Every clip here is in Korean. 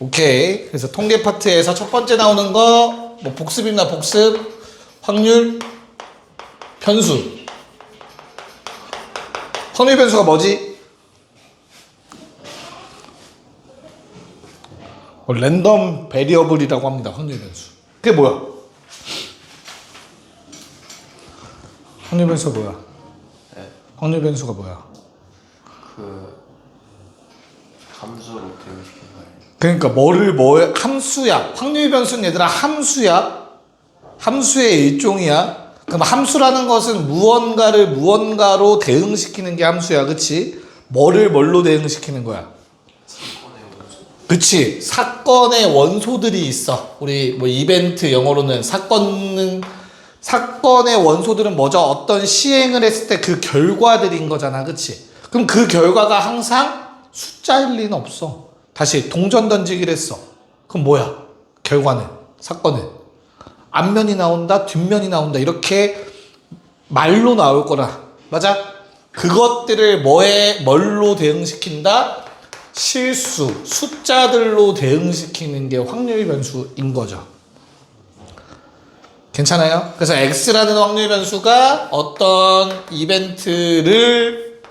오케이. 그래서 통계 파트에서 첫 번째 나오는 거 뭐 복습이나 복습, 확률, 변수. 확률 변수가 뭐지? 랜덤 베리어블이라고 합니다. 확률 변수. 그게 뭐야? 확률 변수가 뭐야? 네. 확률 변수가 뭐야? 그 함수로 대응시킨 거예요. 그러니까 뭐에 함수야. 확률 변수는 얘들아 함수야. 함수의 일종이야. 그럼 함수라는 것은 무언가를 무언가로 대응시키는 게 함수야. 그치? 뭐를 뭘로 대응시키는 거야? 사건의 원소. 그치? 사건의 원소들이 있어. 우리 뭐 이벤트 영어로는 사건의 원소들은 뭐죠? 어떤 시행을 했을 때 그 결과들인 거잖아. 그치? 그럼 그 결과가 항상 숫자일 리는 없어. 다시 동전 던지기를 했어. 그럼 뭐야? 결과는? 사건은? 앞면이 나온다, 뒷면이 나온다. 이렇게 말로 나올 거라. 맞아? 그것들을 뭘로 대응시킨다? 실수, 숫자들로 대응시키는 게 확률 변수인 거죠. 괜찮아요? 그래서 X라는 확률 변수가 어떤 이벤트를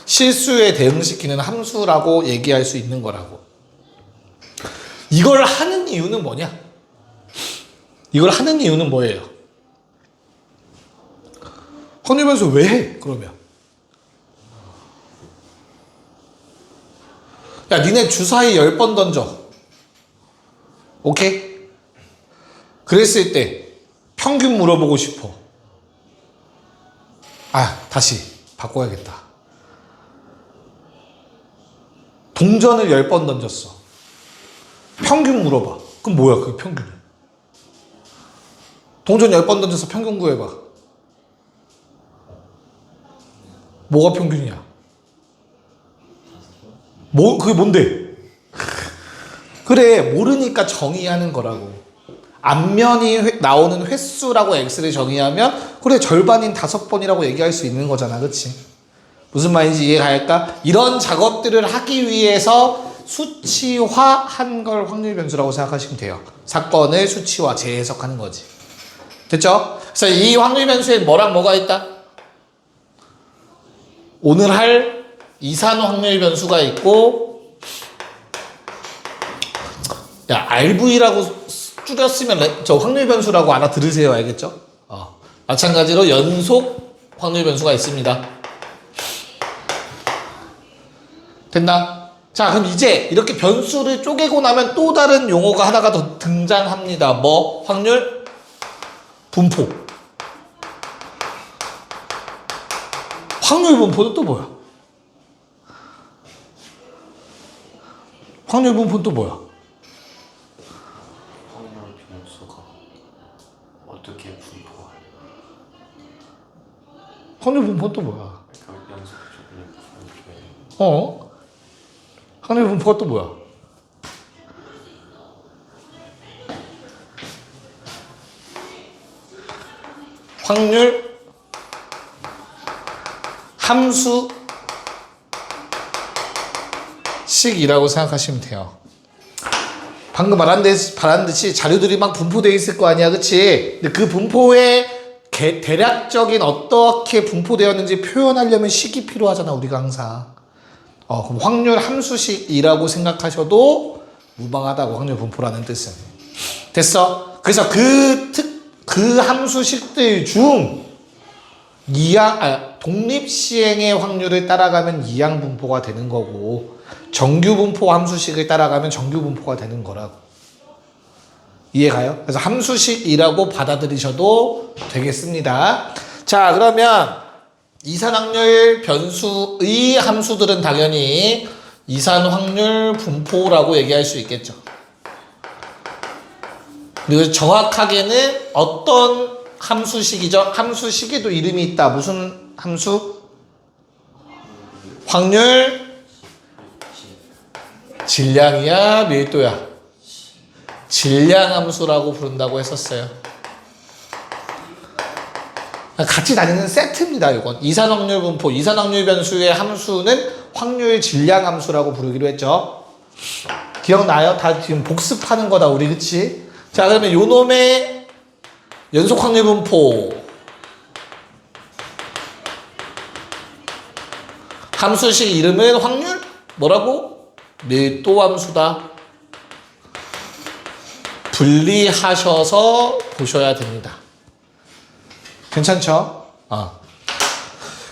실수에 대응시키는 함수라고 얘기할 수 있는 거라고. 이걸 하는 이유는 뭐냐? 이걸 하는 이유는 뭐예요? 확률 변수 왜 해? 그러면 야 니네 주사위 10번 던져. 오케이? 그랬을 때 평균 물어보고 싶어. 다시 바꿔야겠다. 동전을 10번 던졌어. 평균 물어봐. 그럼 뭐야 그 평균이? 동전 10번 던져서 평균 구해봐. 뭐가 평균이야? 그게 뭔데? 그래, 모르니까 정의하는 거라고. 앞면이 나오는 횟수라고 X를 정의하면 그래 절반인 5번이라고 얘기할 수 있는 거잖아. 그치? 무슨 말인지 이해가 갈까? 이런 작업들을 하기 위해서 수치화한 걸 확률 변수라고 생각하시면 돼요. 사건을 수치화, 재해석하는 거지. 됐죠? 그래서 이 확률 변수에 뭐랑 뭐가 있다? 오늘 할 이산 확률 변수가 있고, 야, RV라고 줄였으면 저 확률 변수라고 알아들으세요. 알겠죠? 마찬가지로 연속 확률 변수가 있습니다. 됐나? 자, 그럼 이제 이렇게 변수를 쪼개고 나면 또 다른 용어가 하나가 더 등장합니다. 뭐? 확률? 분포. 확률 분포는 또 뭐야? 확률 분포는 또 뭐야? 확률 변수가 어떻게 분포할? 확률 분포는 또 뭐야? 그러니까 연속적인 분포에 확률 분포가 또 뭐야? 확률 함수 식이라고 생각하시면 돼요. 방금 말한 듯이 자료들이 막 분포되어 있을 거 아니야, 그치? 근데 그 분포의 대략적인 어떻게 분포되었는지 표현하려면 식이 필요하잖아, 우리가 항상. 그럼 확률 함수식이라고 생각하셔도 무방하다고, 확률 분포라는 뜻은. 됐어? 그래서 그 함수식들 중 독립시행의 확률을 따라가면 이항분포가 되는 거고, 정규분포 함수식을 따라가면 정규분포가 되는 거라고. 이해가요? 그래서 함수식이라고 받아들이셔도 되겠습니다. 자, 그러면 이산확률 변수의 함수들은 당연히 이산확률 분포라고 얘기할 수 있겠죠. 그리고 정확하게는 어떤 함수식이죠? 함수식에도 이름이 있다. 무슨 함수? 확률 질량이야, 밀도야? 질량 함수라고 부른다고 했었어요. 같이 다니는 세트입니다. 이건 이산확률 분포, 이산확률 변수의 함수는 확률 질량 함수라고 부르기로 했죠. 기억나요? 다 지금 복습하는 거다 우리 그치? 자 그러면 요놈의 연속 확률 분포 함수식 이름은 확률 뭐라고? 밀도 함수다. 분리하셔서 보셔야 됩니다. 괜찮죠?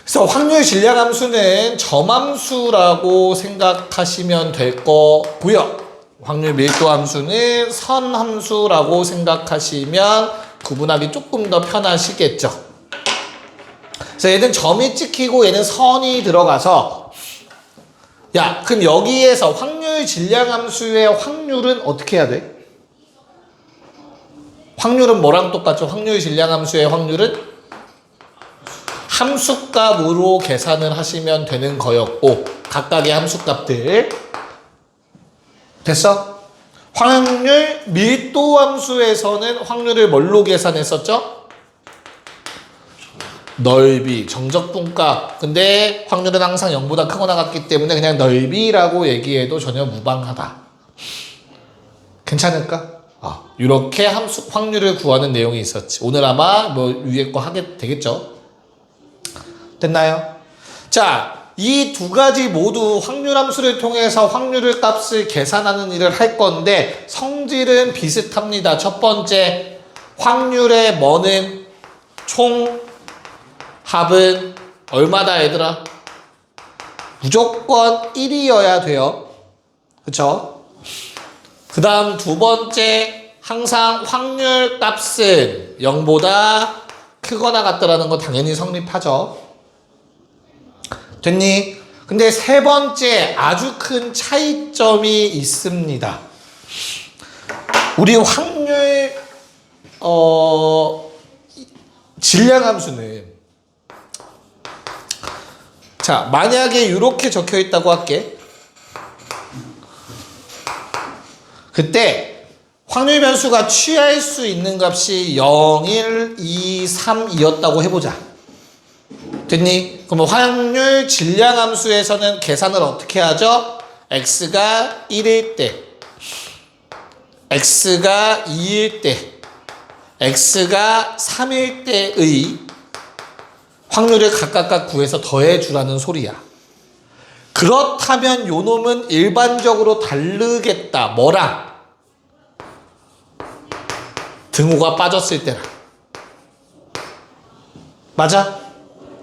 그래서 확률 질량 함수는 점함수라고 생각하시면 될 거고요. 확률 밀도 함수는 선함수라고 생각하시면 구분하기 조금 더 편하시겠죠. 그래서 얘는 점이 찍히고 얘는 선이 들어가서 야 그럼 여기에서 확률 질량 함수의 확률은 어떻게 해야 돼? 확률은 뭐랑 똑같죠? 확률 질량 함수의 확률은 함수값으로 계산을 하시면 되는 거였고 각각의 함수값들 됐어? 확률 밀도 함수에서는 확률을 뭘로 계산했었죠? 넓이, 정적분값. 근데 확률은 항상 0보다 크거나 같기 때문에 그냥 넓이라고 얘기해도 전혀 무방하다. 괜찮을까? 이렇게 확률을 구하는 내용이 있었지. 오늘 아마 뭐 위에 거 하게 되겠죠? 됐나요? 자, 이 두 가지 모두 확률 함수를 통해서 확률을 값을 계산하는 일을 할 건데 성질은 비슷합니다. 첫 번째, 확률의 뭐는 총 합은 얼마다 얘들아? 무조건 1이어야 돼요. 그쵸? 그 다음 두 번째, 항상 확률 값은 0보다 크거나 같다라는 거 당연히 성립하죠. 됐니? 근데 세 번째 아주 큰 차이점이 있습니다. 우리 확률 질량 함수는 자 만약에 이렇게 적혀 있다고 할게. 그때 확률 변수가 취할 수 있는 값이 0, 1, 2, 3이었다고 해보자. 됐니? 그럼 확률 질량 함수에서는 계산을 어떻게 하죠? x가 1일 때, x가 2일 때, x가 3일 때의 확률을 각각 구해서 더해주라는 소리야. 그렇다면 요 놈은 일반적으로 다르겠다. 뭐랑? 등호가 빠졌을 때랑. 맞아?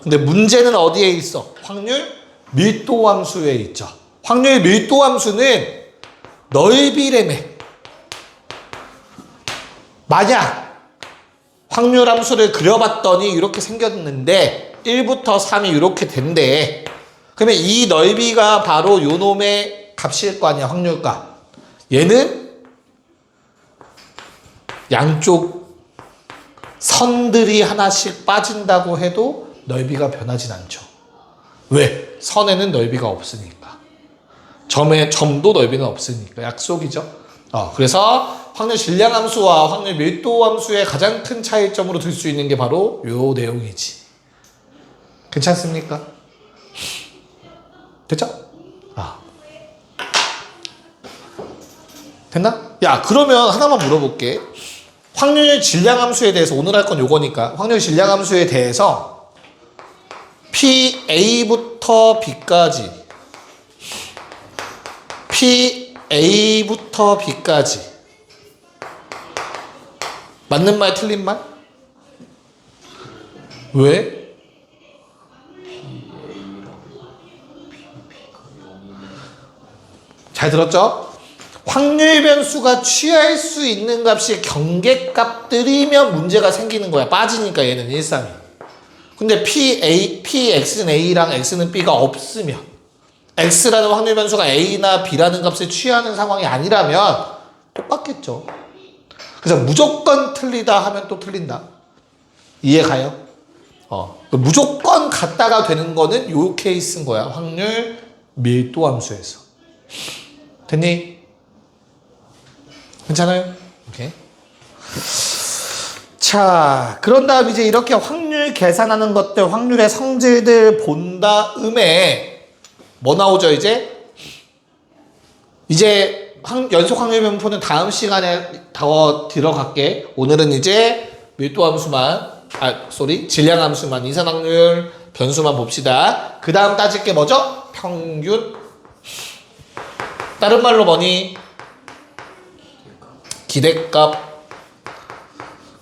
근데 문제는 어디에 있어? 확률 밀도 함수에 있죠. 확률 밀도 함수는 넓이래며. 만약 확률 함수를 그려봤더니 이렇게 생겼는데 1부터 3이 이렇게 된대. 그러면 이 넓이가 바로 요 놈의 값일 거 아니야, 확률값. 얘는 양쪽 선들이 하나씩 빠진다고 해도 넓이가 변하진 않죠. 왜? 선에는 넓이가 없으니까. 점도 넓이는 없으니까. 약속이죠. 그래서 확률 질량 함수와 확률 밀도 함수의 가장 큰 차이점으로 들 수 있는 게 바로 요 내용이지. 괜찮습니까? 됐죠? 됐나? 야, 그러면 하나만 물어볼게. 확률 질량 함수에 대해서 오늘 할 건 요거니까 확률 질량 함수에 대해서 PA부터 B까지 PA부터 B까지 맞는 말 틀린 말? 왜? 잘 들었죠? 확률 변수가 취할 수 있는 값이 경계값들이면 문제가 생기는 거야. 빠지니까 얘는 1, 3이. 근데 X는 A랑 X는 B가 없으면 X라는 확률 변수가 A나 B라는 값을 취하는 상황이 아니라면 똑같겠죠. 그래서 무조건 틀리다 하면 또 틀린다. 이해 가요? 무조건 같다가 되는 거는 요 케이스인 거야. 확률 밀도 함수에서. 됐니? 괜찮아요? 오케이. 자, 그런 다음 이제 이렇게 확률 계산하는 것들, 확률의 성질들 본 다음에 뭐 나오죠, 이제? 이제 연속 확률 분포는 다음 시간에 더 들어갈게. 오늘은 이제 밀도 함수만, 질량 함수만, 이산 확률 변수만 봅시다. 그 다음 따질 게 뭐죠? 평균. 다른 말로 뭐니? 기대값.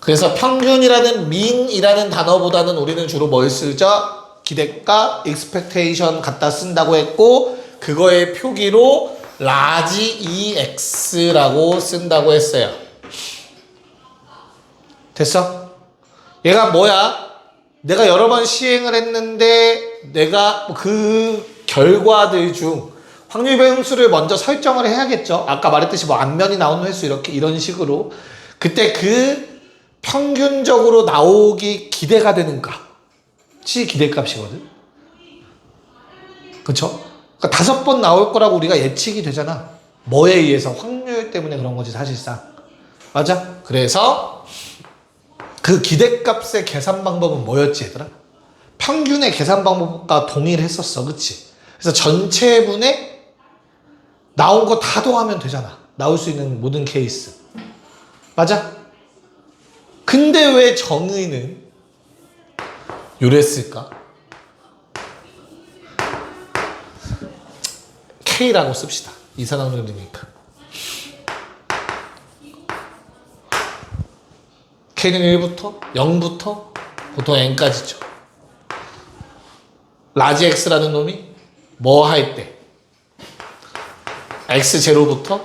그래서 평균이라는 mean이라는 단어보다는 우리는 주로 뭘 쓰죠? 기대값, expectation 갖다 쓴다고 했고, 그거의 표기로 large EX라고 쓴다고 했어요. 됐어? 얘가 뭐야? 내가 여러 번 시행을 했는데 내가 그 결과들 중 확률 변수를 먼저 설정을 해야겠죠. 아까 말했듯이 뭐 앞면이 나오는 횟수 이렇게 이런 식으로 그때 그 평균적으로 나오기 기대가 되는 값이 기대값이거든. 그쵸? 그러니까 5번 나올 거라고 우리가 예측이 되잖아. 뭐에 의해서? 확률 때문에 그런 거지 사실상. 맞아? 그래서 그 기대값의 계산 방법은 뭐였지 얘들아? 평균의 계산 방법과 동일했었어. 그치? 그래서 전체분에 나온 거 다 더하면 되잖아. 나올 수 있는 모든 케이스. 맞아? 근데 왜 정의는 요랬을까? K라고 씁시다. 이산항률이니까. K는 1부터 0부터 보통 N까지죠. 라지 X라는 놈이 뭐 할 때? X0부터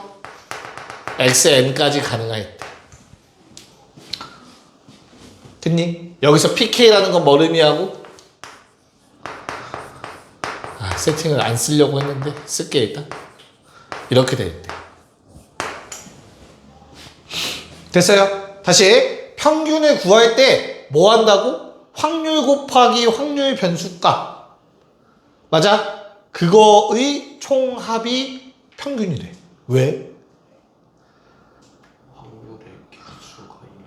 XN까지 가능할 때. 됐니? 여기서 PK라는 건 뭘 의미하고? 세팅을 안 쓰려고 했는데 쓸게 일단. 이렇게 될 때. 됐어요? 다시 평균을 구할 때 뭐 한다고? 확률 곱하기 확률 변수값. 맞아? 그거의 총합이 평균이래. 왜? 확률의 개수가 있는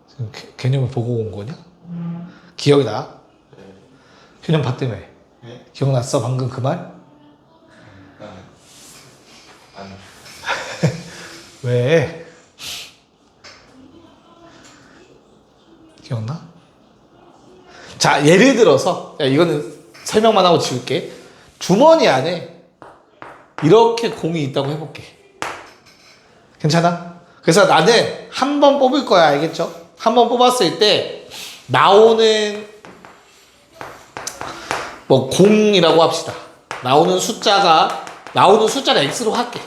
지금 개념을 보고 온 거냐? 기억이 나? 네. 개념 봤다며. 네? 기억났어 방금 그 말? 아니. 왜? 기억나? 자, 예를 들어서, 이거는 설명만 하고 지울게. 주머니 안에 이렇게 공이 있다고 해볼게. 괜찮아? 그래서 나는 한 번 뽑을 거야, 알겠죠? 한 번 뽑았을 때 나오는 뭐 공이라고 합시다. 나오는 숫자를 X로 할게.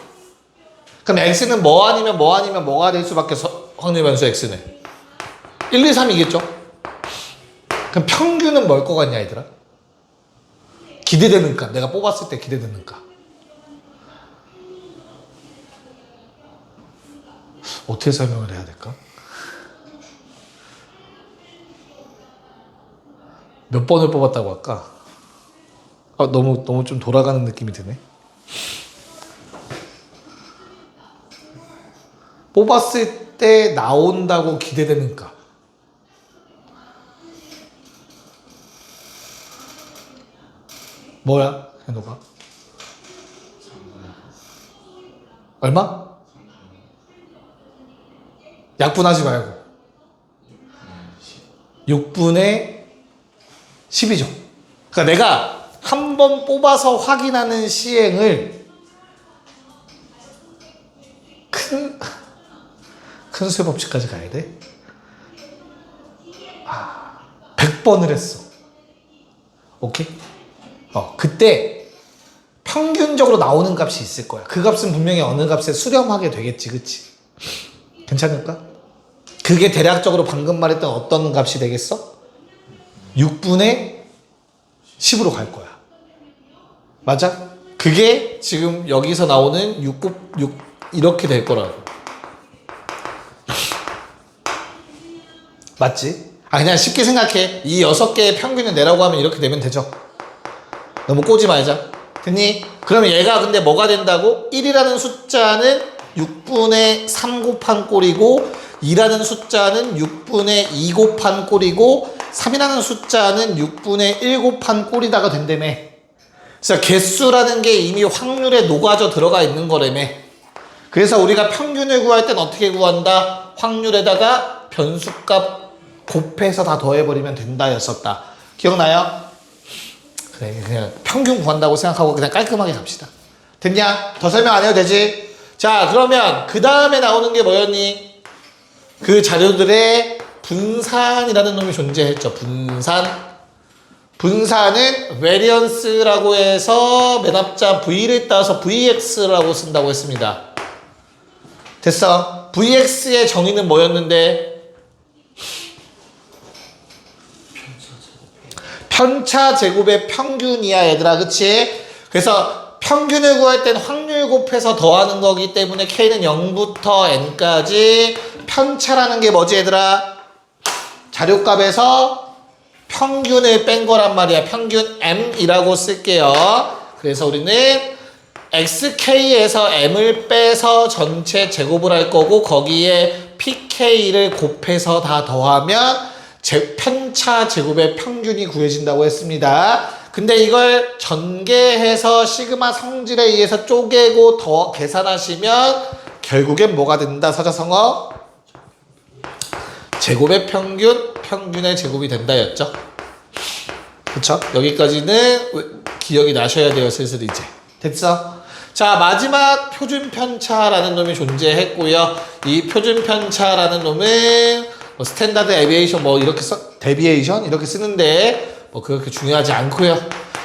그럼 X는 뭐 아니면 뭐 아니면 뭐가 될 수밖에 확률 변수 X는 1, 2, 3이겠죠? 그럼 평균은 뭘 것 같냐 얘들아? 기대되는 값. 내가 뽑았을 때 기대되는 값. 어떻게 설명을 해야 될까? 몇 번을 뽑았다고 할까? 너무 좀 돌아가는 느낌이 드네. 뽑았을 때 나온다고 기대되는 값. 뭐야, 현호가? 얼마? 약분하지 말고 6분의 10이죠. 그러니까 내가 한 번 뽑아서 확인하는 시행을 큰 수의 법칙까지 가야 돼. 100번을 했어. 오케이? 그때 평균적으로 나오는 값이 있을 거야. 그 값은 분명히 어느 값에 수렴하게 되겠지, 그치? 괜찮을까? 그게 대략적으로 방금 말했던 어떤 값이 되겠어? 6분의 10으로 갈 거야. 맞아? 그게 지금 여기서 나오는 6 이렇게 될 거라고. 맞지? 그냥 쉽게 생각해. 이 6개의 평균을 내라고 하면 이렇게 되면 되죠. 너무 꼬지 말자. 됐니? 그러면 얘가 근데 뭐가 된다고? 1이라는 숫자는 6분의 3 곱한 꼴이고 2라는 숫자는 6분의 2 곱한 꼴이고 3이라는 숫자는 6분의 1 곱한 꼴이다가 된다며. 그래서 개수라는 게 이미 확률에 녹아져 들어가 있는 거라며. 그래서 우리가 평균을 구할 땐 어떻게 구한다? 확률에다가 변수값 곱해서 다 더해버리면 된다 였었다. 기억나요? 그래, 그냥 평균 구한다고 생각하고 그냥 깔끔하게 갑시다. 됐냐? 더 설명 안 해도 되지? 자, 그러면 그 다음에 나오는 게 뭐였니? 그 자료들의 분산이라는 놈이 존재했죠. 분산은 variance라고 해서 맨 앞자 V를 따서 VX라고 쓴다고 했습니다. 됐어. VX의 정의는 뭐였는데? 편차 제곱의 평균이야 얘들아. 그치? 그래서 평균을 구할 땐 확률 곱해서 더하는 거기 때문에 K는 0부터 N까지 편차라는 게 뭐지 얘들아? 자료값에서 평균을 뺀 거란 말이야. 평균 M이라고 쓸게요. 그래서 우리는 XK에서 M을 빼서 전체 제곱을 할 거고 거기에 PK를 곱해서 다 더하면 편차 제곱의 평균이 구해진다고 했습니다. 근데 이걸 전개해서 시그마 성질에 의해서 쪼개고 더 계산하시면 결국엔 뭐가 된다? 사자성어 제곱의 평균, 평균의 제곱이 된다 였죠. 그쵸? 여기까지는 기억이 나셔야 돼요. 슬슬 이제. 됐어? 자, 마지막 표준편차라는 놈이 존재했고요. 이 표준편차라는 놈은 뭐 스탠다드 에비에이션 뭐 이렇게 데비에이션 이렇게 쓰는데 뭐 그렇게 중요하지 않고요.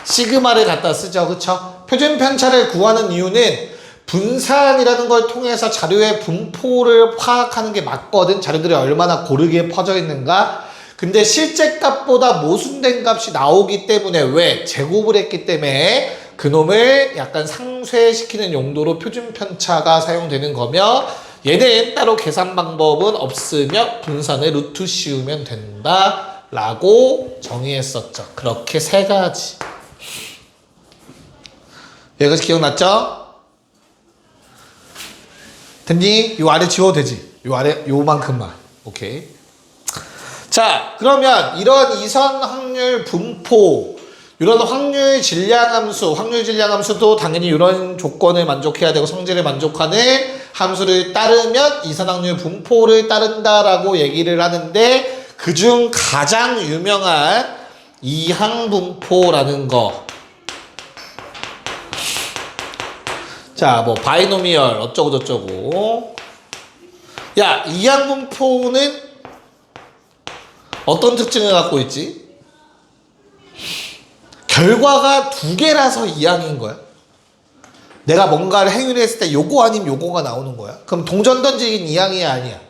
시그마를 갖다 쓰죠. 그쵸? 표준편차를 구하는 이유는 분산이라는 걸 통해서 자료의 분포를 파악하는 게 맞거든. 자료들이 얼마나 고르게 퍼져 있는가. 근데 실제 값보다 모순된 값이 나오기 때문에 왜? 제곱을 했기 때문에 그놈을 약간 상쇄시키는 용도로 표준편차가 사용되는 거며 얘는 따로 계산 방법은 없으며 분산의 루트 씌우면 된다 라고 정의했었죠. 그렇게 세 가지. 여기까지 기억났죠? 됐니? 요 아래 지워도 되지. 요 아래 요만큼만. 오케이. 자, 그러면 이런 이선 확률 분포, 이런 확률 질량 함수도 당연히 이런 조건을 만족해야 되고 성질을 만족하는 함수를 따르면 이선 확률 분포를 따른다라고 얘기를 하는데 그중 가장 유명한 이항 분포라는 거. 자, 뭐 바이노미얼 어쩌고 저쩌고. 야, 이항 분포는 어떤 특징을 갖고 있지? 결과가 두 개라서 이항인 거야. 내가 뭔가를 행위를 했을 때 요거 아니면 요거가 나오는 거야. 그럼 동전 던지기는 이항이야 아니야?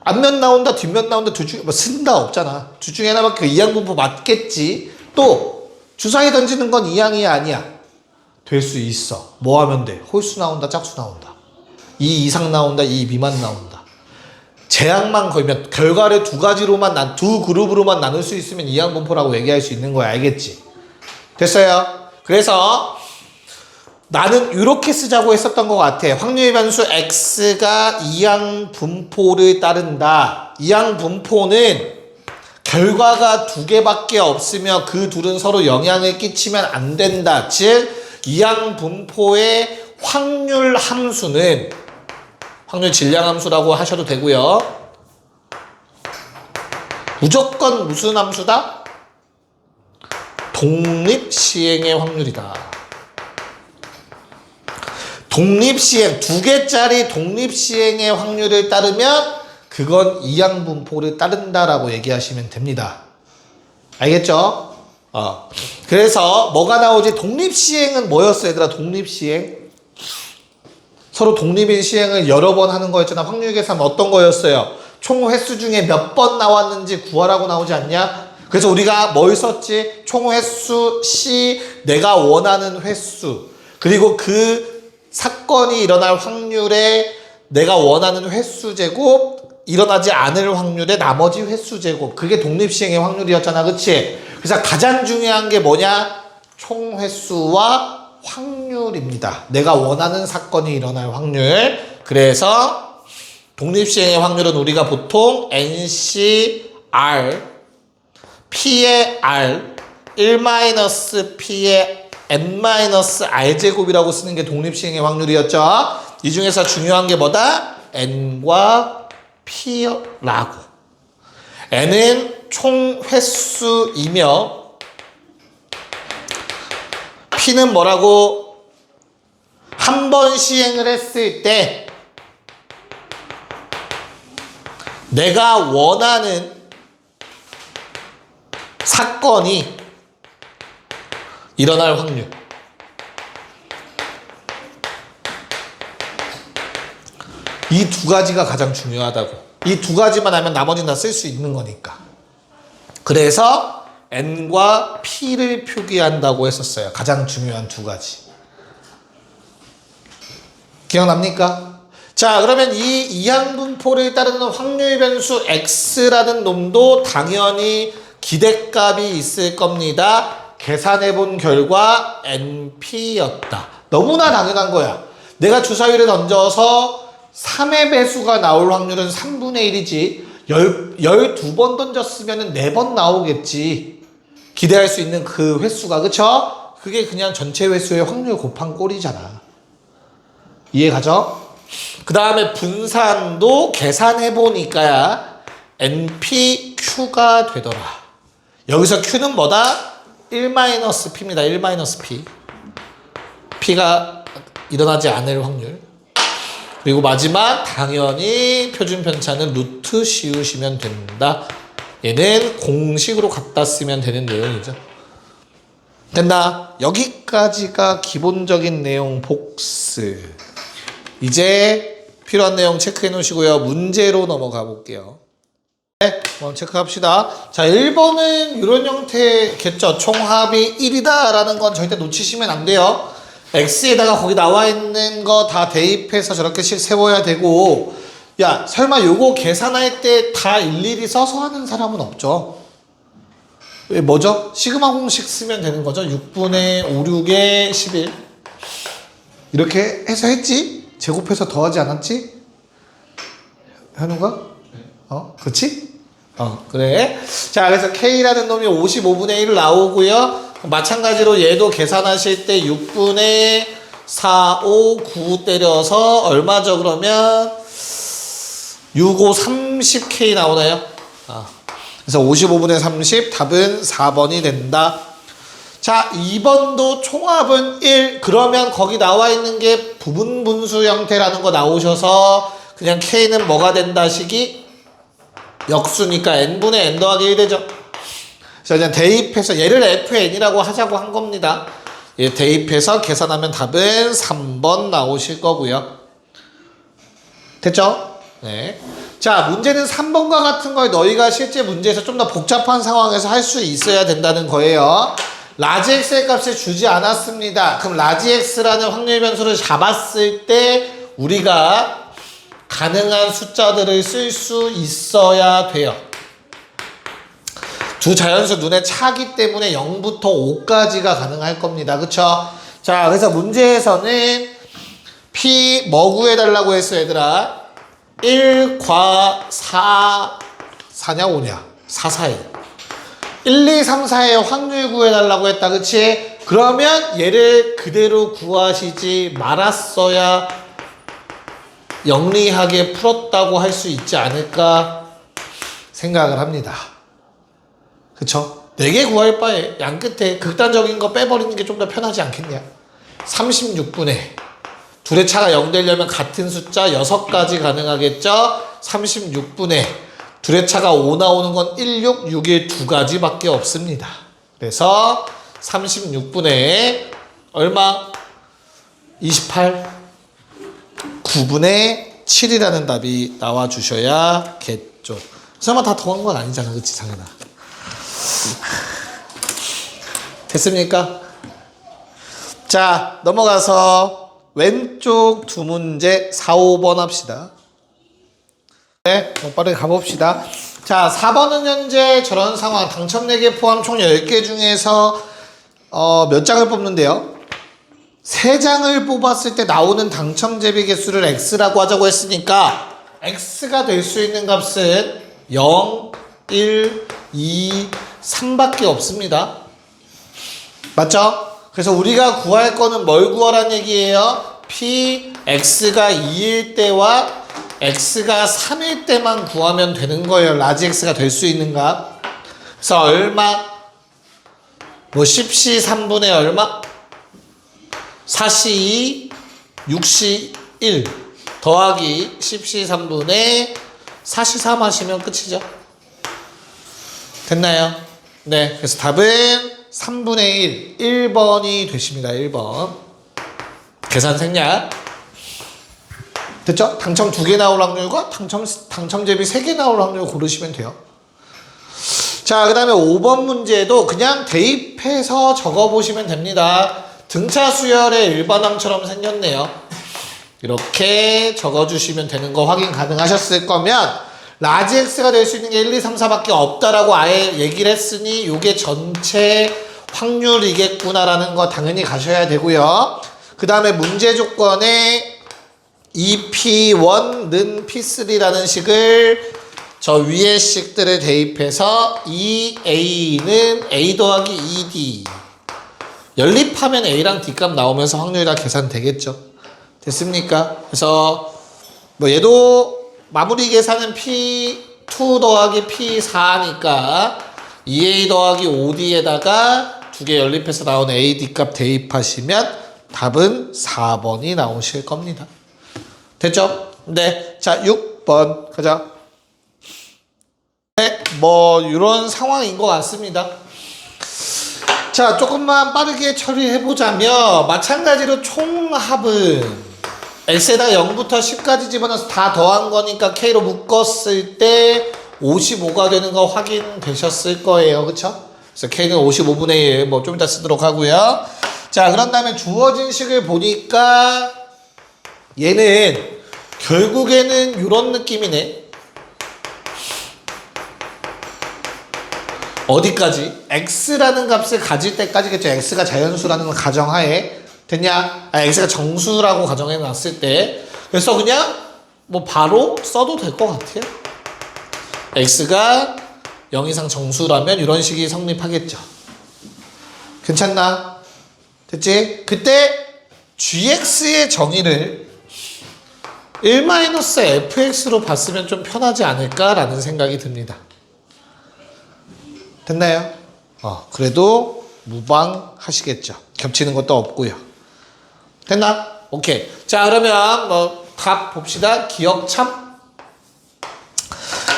앞면 나온다 뒷면 나온다 둘 중에 뭐 쓴다 없잖아. 둘 중에 하나밖에 그 이항 분포 맞겠지. 또 주사위 던지는 건 이항이야 아니야? 될 수 있어. 뭐 하면 돼? 홀수 나온다 짝수 나온다. 2 이상 나온다 2 미만 나온다. 제약만 걸면 결과를 두 가지로만 두 그룹으로만 나눌 수 있으면 이항 분포라고 얘기할 수 있는 거야. 알겠지? 됐어요? 그래서 나는 이렇게 쓰자고 했었던 것 같아. 확률 변수 x가 이항 분포를 따른다. 이항 분포는 결과가 두 개밖에 없으며 그 둘은 서로 영향을 끼치면 안 된다. 즉 이항 분포의 확률 함수는 확률 질량 함수라고 하셔도 되고요. 무조건 무슨 함수다? 독립시행의 확률이다. 독립시행, 두 개짜리 독립시행의 확률을 따르면 그건 이항 분포를 따른다라고 얘기하시면 됩니다. 알겠죠? 그래서 뭐가 나오지? 독립시행은 뭐였어 얘들아? 독립시행 서로 독립인 시행을 여러 번 하는 거였잖아. 확률 계산 어떤 거였어요? 총 횟수 중에 몇 번 나왔는지 구하라고 나오지 않냐? 그래서 우리가 뭘 썼지? 총 횟수 C 내가 원하는 횟수 그리고 그 사건이 일어날 확률에 내가 원하는 횟수 제곱 일어나지 않을 확률의 나머지 횟수 제곱 그게 독립시행의 확률이었잖아. 그치? 그래서 가장 중요한 게 뭐냐? 총 횟수와 확률입니다. 내가 원하는 사건이 일어날 확률. 그래서 독립시행의 확률은 우리가 보통 NCR P의 R 1-P의 n-r제곱이라고 쓰는 게 독립시행의 확률이었죠. 이 중에서 중요한 게 뭐다? n과 p라고. n은 총 횟수이며 p는 뭐라고? 한 번 시행을 했을 때 내가 원하는 사건이 일어날 확률. 이 두 가지가 가장 중요하다고. 이 두 가지만 하면 나머지는 다 쓸 수 있는 거니까. 그래서 n과 p를 표기한다고 했었어요. 가장 중요한 두 가지. 기억납니까? 자, 그러면 이 이항분포를 따르는 확률 변수 x라는 놈도 당연히 기대값이 있을 겁니다. 계산해 본 결과 np였다. 너무나 당연한 거야. 내가 주사위를 던져서 3의 배수가 나올 확률은 3분의 1이지 12번 던졌으면 4번 나오겠지. 기대할 수 있는 그 횟수가. 그쵸? 그게 그냥 전체 횟수의 확률 곱한 꼴이잖아. 이해가죠? 그 다음에 분산도 계산해 보니까야 npq가 되더라. 여기서 q는 뭐다? 1-p입니다. 1-p. p가 일어나지 않을 확률. 그리고 마지막 당연히 표준 편차는 루트 씌우시면 된다. 얘는 공식으로 갖다 쓰면 되는 내용이죠. 됐나? 여기까지가 기본적인 내용 복습. 이제 필요한 내용 체크해 놓으시고요. 문제로 넘어가 볼게요. 네, 한번 체크합시다. 자, 1번은 이런 형태겠죠. 총합이 1이다 라는 건 절대 놓치시면 안 돼요. x에다가 거기 나와 있는 거 다 대입해서 저렇게씩 세워야 되고, 야, 설마 요거 계산할 때 다 일일이 써서 하는 사람은 없죠. 왜 뭐죠? 시그마 공식 쓰면 되는 거죠. 6분의 5, 6에 11 이렇게 해서 했지? 제곱해서 더하지 않았지? 현우가? 그치? 그래. 자, 그래서 K라는 놈이 55분의 1 나오고요. 마찬가지로 얘도 계산하실 때 6분의 4, 5, 9 때려서 얼마죠? 그러면 6, 5, 30K 나오나요? 그래서 55분의 30, 답은 4번이 된다. 자, 2번도 총합은 1. 그러면 거기 나와 있는 게 부분 분수 형태라는 거 나오셔서 그냥 K는 뭐가 된다 식이 역수니까 n분의 n 더하기 1 되죠. 그래서 그냥 대입해서 얘를 fn이라고 하자고 한 겁니다. 얘 대입해서 계산하면 답은 3번 나오실 거고요. 됐죠? 네. 자, 문제는 3번과 같은 걸 너희가 실제 문제에서 좀 더 복잡한 상황에서 할 수 있어야 된다는 거예요. 라지 x의 값을 주지 않았습니다. 그럼 라지 x라는 확률 변수를 잡았을 때 우리가 가능한 숫자들을 쓸 수 있어야 돼요. 두 자연수 눈에 차기 때문에 0부터 5까지가 가능할 겁니다. 그쵸? 자, 그래서 문제에서는 P 뭐 구해달라고 했어, 얘들아? 1과 4, 4냐 5냐? 4, 4에 1, 2, 3, 4의 확률 구해달라고 했다. 그치? 그러면 얘를 그대로 구하시지 말았어야 영리하게 풀었다고 할 수 있지 않을까 생각을 합니다. 그쵸? 4개 구할 바에 양 끝에 극단적인 거 빼버리는 게 좀 더 편하지 않겠냐? 36분의 둘의 차가 0 되려면 같은 숫자 6가지 가능하겠죠? 36분의 둘의 차가 5 나오는 건 1, 6, 6일 2가지 밖에 없습니다. 그래서 36분의 얼마? 28 9분의 7이라는 답이 나와주셔야겠죠. 설마 다 더한 건 아니잖아. 그치, 상현아? 됐습니까? 자, 넘어가서 왼쪽 두 문제 4, 5번 합시다. 네, 빠르게 가봅시다. 자, 4번은 현재 저런 상황 당첨 4개 포함 총 10개 중에서 몇 장을 뽑는데요? 3장을 뽑았을 때 나오는 당첨 재비 개수를 x라고 하자고 했으니까 x가 될 수 있는 값은 0, 1, 2, 3밖에 없습니다. 맞죠? 그래서 우리가 구할 거는 뭘 구하란 얘기예요? p x가 2일 때와 x가 3일 때만 구하면 되는 거예요. 라지 x가 될 수 있는가? 그래서 얼마? 뭐 10시 3분의 얼마? 4시 2, 6시 1 더하기 10시 3분의 4시 3 하시면 끝이죠. 됐나요? 네, 그래서 답은 3분의 1, 1번이 되십니다. 1번. 계산 생략. 됐죠? 당첨 2개 나올 확률과 당첨제비 3개 나올 확률 고르시면 돼요. 자, 그 다음에 5번 문제도 그냥 대입해서 적어보시면 됩니다. 등차 수열의 일반항처럼 생겼네요. 이렇게 적어주시면 되는 거 확인 가능하셨을 거면 라지 x가 될 수 있는 게 1, 2, 3, 4밖에 없다라고 아예 얘기를 했으니 이게 전체 확률이겠구나라는 거 당연히 가셔야 되고요. 그 다음에 문제 조건에 2p1는 p3라는 식을 저 위의 식들을 대입해서 2a는 a 더하기 2d 연립하면 a랑 d값 나오면서 확률이 다 계산되겠죠. 됐습니까? 그래서 뭐 얘도 마무리 계산은 p2 더하기 p4니까 2a 더하기 5d에다가 두 개 연립해서 나온 a, d값 대입하시면 답은 4번이 나오실 겁니다. 됐죠? 네. 자, 6번 가자. 네, 뭐 이런 상황인 것 같습니다. 자, 조금만 빠르게 처리해보자면 마찬가지로 총합은 x에다 0부터 10까지 집어넣어서 다 더한 거니까 k로 묶었을 때 55가 되는 거 확인되셨을 거예요. 그쵸? 그래서 k는 55분의 1, 뭐 좀 이따 쓰도록 하고요. 자, 그런 다음에 주어진 식을 보니까 얘는 결국에는 이런 느낌이네. 어디까지? x라는 값을 가질 때까지겠죠. x가 자연수라는 걸 가정하에. 됐냐? x가 정수라고 가정해 놨을 때. 그래서 그냥 뭐 바로 써도 될 것 같아요. x가 0 이상 정수라면 이런 식이 성립하겠죠. 괜찮나? 됐지? 그때 gx의 정의를 1-fx로 봤으면 좀 편하지 않을까라는 생각이 듭니다. 됐나요? 그래도 무방하시겠죠. 겹치는 것도 없고요. 됐나? 오케이. 자, 그러면 뭐 답 봅시다. 기억참?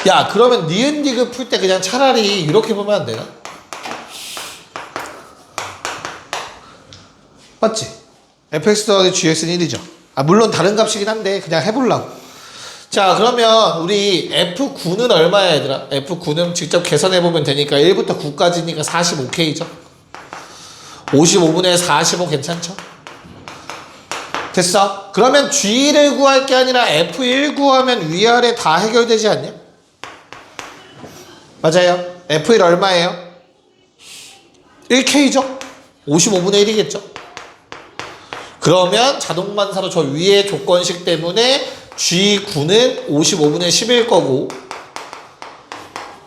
야, 그러면 니은 디귿 풀 때 그냥 차라리 이렇게 보면 안 되나? 맞지? fx 더하기 gx는 1이죠. 물론 다른 값이긴 한데 그냥 해보려고. 자, 그러면 우리 F9는 얼마야 얘들아? F9는 직접 계산해보면 되니까 1부터 9까지니까 45K죠? 55분의 45 괜찮죠? 됐어? 그러면 G를 구할 게 아니라 F1 구하면 위아래 다 해결되지 않냐? 맞아요. F1 얼마예요? 1K죠? 55분의 1이겠죠? 그러면 자동반사로 저 위의 조건식 때문에 G9는 55분의 10일 거고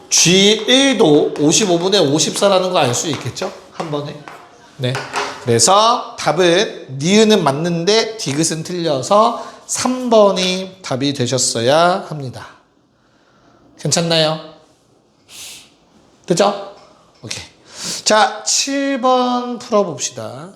G1도 55분의 54라는 거 알 수 있겠죠? 한 번에. 네. 그래서 답은 니은은 맞는데 디귿은 틀려서 3번이 답이 되셨어야 합니다. 괜찮나요? 됐죠? 오케이. 자, 7번 풀어봅시다.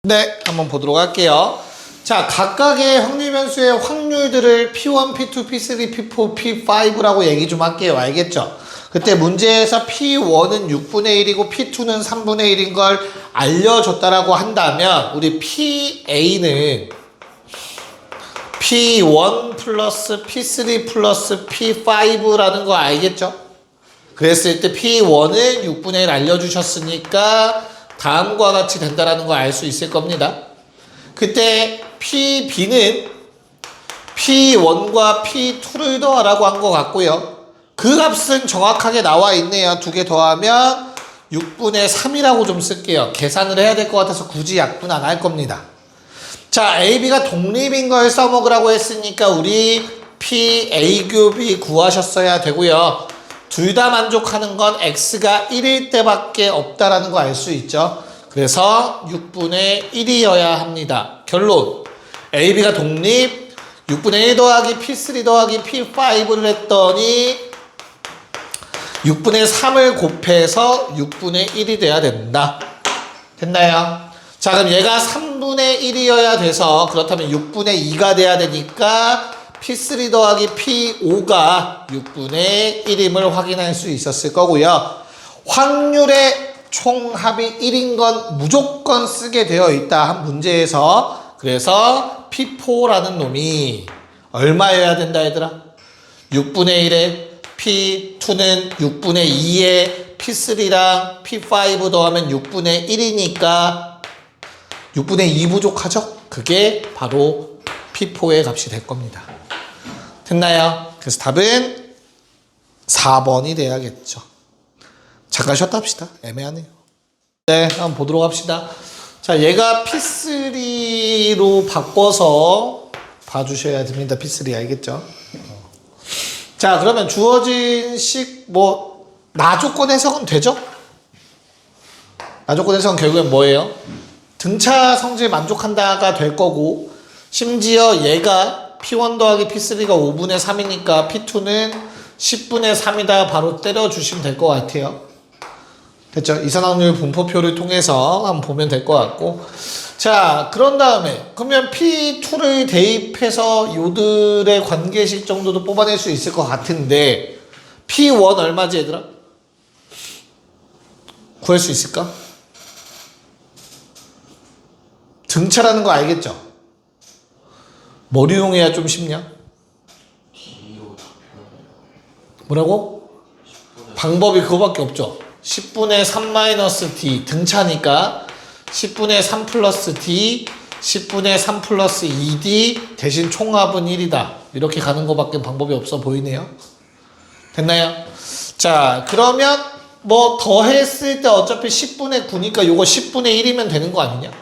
네, 한번 보도록 할게요. 자, 각각의 확률변수의 확률들을 P1, P2, P3, P4, P5라고 얘기 좀 할게요. 알겠죠? 그때 문제에서 P1은 6분의 1이고 P2는 3분의 1인 걸 알려줬다라고 한다면 우리 PA는 P1 플러스 P3 플러스 P5라는 거 알겠죠? 그랬을 때 P1은 6분의 1 알려주셨으니까 다음과 같이 된다라는 거 알 수 있을 겁니다. 그때 PB는 P1과 P2를 더하라고 한 것 같고요. 그 값은 정확하게 나와 있네요. 두 개 더하면 6분의 3이라고 좀 쓸게요. 계산을 해야 될 것 같아서 굳이 약분 안 할 겁니다. 자, AB가 독립인 걸 써먹으라고 했으니까 우리 PA규비 구하셨어야 되고요. 둘 다 만족하는 건 X가 1일 때밖에 없다라는 거 알 수 있죠. 그래서 6분의 1이어야 합니다. 결론. AB가 독립 6분의 1 더하기 P3 더하기 P5를 했더니 6분의 3을 곱해서 6분의 1이 돼야 된다. 됐나요? 자, 그럼 얘가 3분의 1이어야 돼서 그렇다면 6분의 2가 돼야 되니까 P3 더하기 P5가 6분의 1임을 확인할 수 있었을 거고요. 확률의 총합이 1인 건 무조건 쓰게 되어 있다 한 문제에서 그래서 P4라는 놈이 얼마여야 된다 얘들아? 6분의 1에 P2는 6분의 2에 P3랑 P5 더하면 6분의 1이니까 6분의 2 부족하죠? 그게 바로 P4의 값이 될 겁니다. 됐나요? 그래서 답은 4번이 돼야겠죠. 잠깐 쉬었다 합시다. 애매하네요. 네, 한번 보도록 합시다. 자, 얘가 P3로 바꿔서 봐주셔야 됩니다. P3 알겠죠? 자, 그러면 주어진 식, 나조건 해석은 되죠? 나조건 해석은 결국엔 뭐예요? 등차 성질 만족한다가 될 거고, 심지어 얘가 P1 더하기 P3가 5분의 3이니까 P2는 10분의 3이다 바로 때려주시면 될 것 같아요. 됐죠? 이산화탄소 분포표를 통해서 한번 보면 될 것 같고. 자, 그런 다음에 그러면 P2를 대입해서 요들의 관계식 정도도 뽑아낼 수 있을 것 같은데 P1 얼마지 얘들아? 구할 수 있을까? 등차라는 거 알겠죠? 머리용 해야 좀 쉽냐? 뭐라고? 방법이 그거밖에 없죠. 10분의 3 D 등차니까 10분의 3 플러스 D 10분의 3 플러스 2D 대신 총합은 1이다. 이렇게 가는 거밖에 방법이 없어 보이네요. 됐나요? 자, 그러면 더했을 때 어차피 10분의 9니까 요거 10분의 1이면 되는 거 아니냐?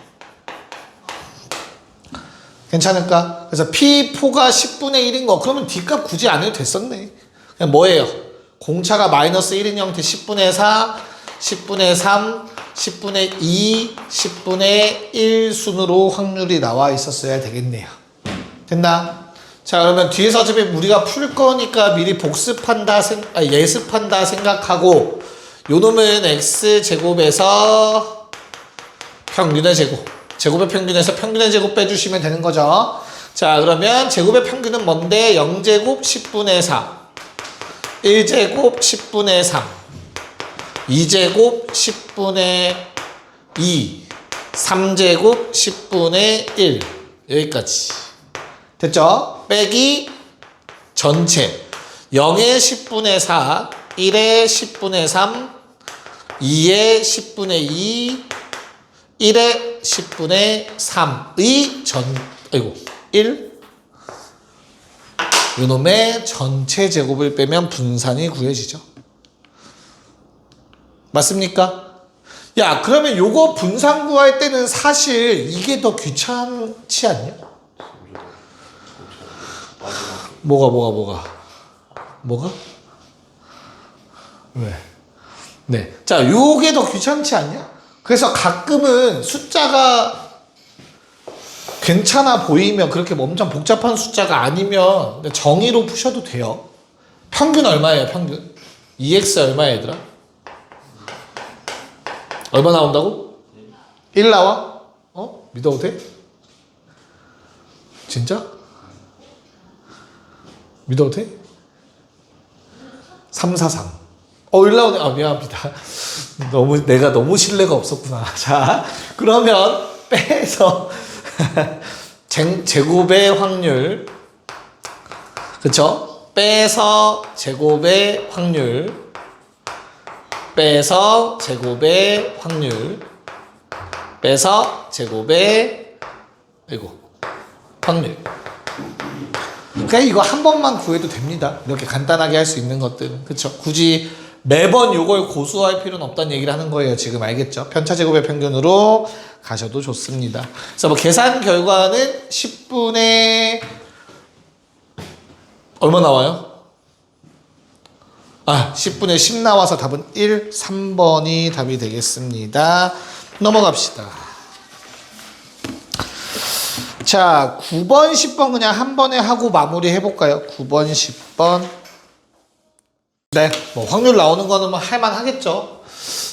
괜찮을까? 그래서 P4가 10분의 1인 거 그러면 D값 굳이 안 해도 됐었네. 그냥 뭐예요? 공차가 마이너스 1인 형태 10분의 4, 10분의 3, 10분의 2, 10분의 1 순으로 확률이 나와 있었어야 되겠네요. 됐나? 자, 그러면 뒤에서 어차피 우리가 풀 거니까 미리 예습한다 생각하고 요 놈은 X제곱에서 평균의 제곱. 제곱의 평균에서 평균의 제곱 빼주시면 되는 거죠. 자, 그러면 제곱의 평균은 뭔데? 0제곱 10분의 4. 1제곱 10분의 3 2제곱 10분의 2 3제곱 10분의 1 여기까지 됐죠? 빼기 전체 0의 10분의 4 1의 10분의 3 2의 10분의 2 1의 10분의 3의 1 요놈의 전체 제곱을 빼면 분산이 구해지죠. 맞습니까? 야, 그러면 요거 분산 구할 때는 사실 이게 더 귀찮지 않냐? 뭐가? 왜? 네. 자, 요게 더 귀찮지 않냐? 그래서 가끔은 숫자가 괜찮아 보이면 그렇게 엄청 복잡한 숫자가 아니면 정의로 푸셔도 돼요. 평균 얼마예요, 평균? 2x 얼마야, 얘들아? 얼마 나온다고? 1 나와? 믿어도 돼? 진짜? 믿어도 돼? 343. 1 나오네. 미안합니다. 내가 너무 신뢰가 없었구나. 자, 그러면 빼서 제곱의 확률, 그쵸? 빼서 제곱의 확률, 빼서 제곱의 확률, 빼서 제곱의 확률. 그러니까 이거 한 번만 구해도 됩니다. 이렇게 간단하게 할 수 있는 것들은. 그쵸? 굳이 매번 이걸 고수할 필요는 없다는 얘기를 하는 거예요. 지금 알겠죠? 편차 제곱의 평균으로 가셔도 좋습니다. 그래서 계산 결과는 10분의 얼마 나와요? 10분의 10 나와서 답은 1, 3번이 답이 되겠습니다. 넘어갑시다. 자, 9번, 10번 그냥 한 번에 하고 마무리 해볼까요? 9번, 10번. 네, 뭐 확률 나오는 거는 뭐 할만하겠죠.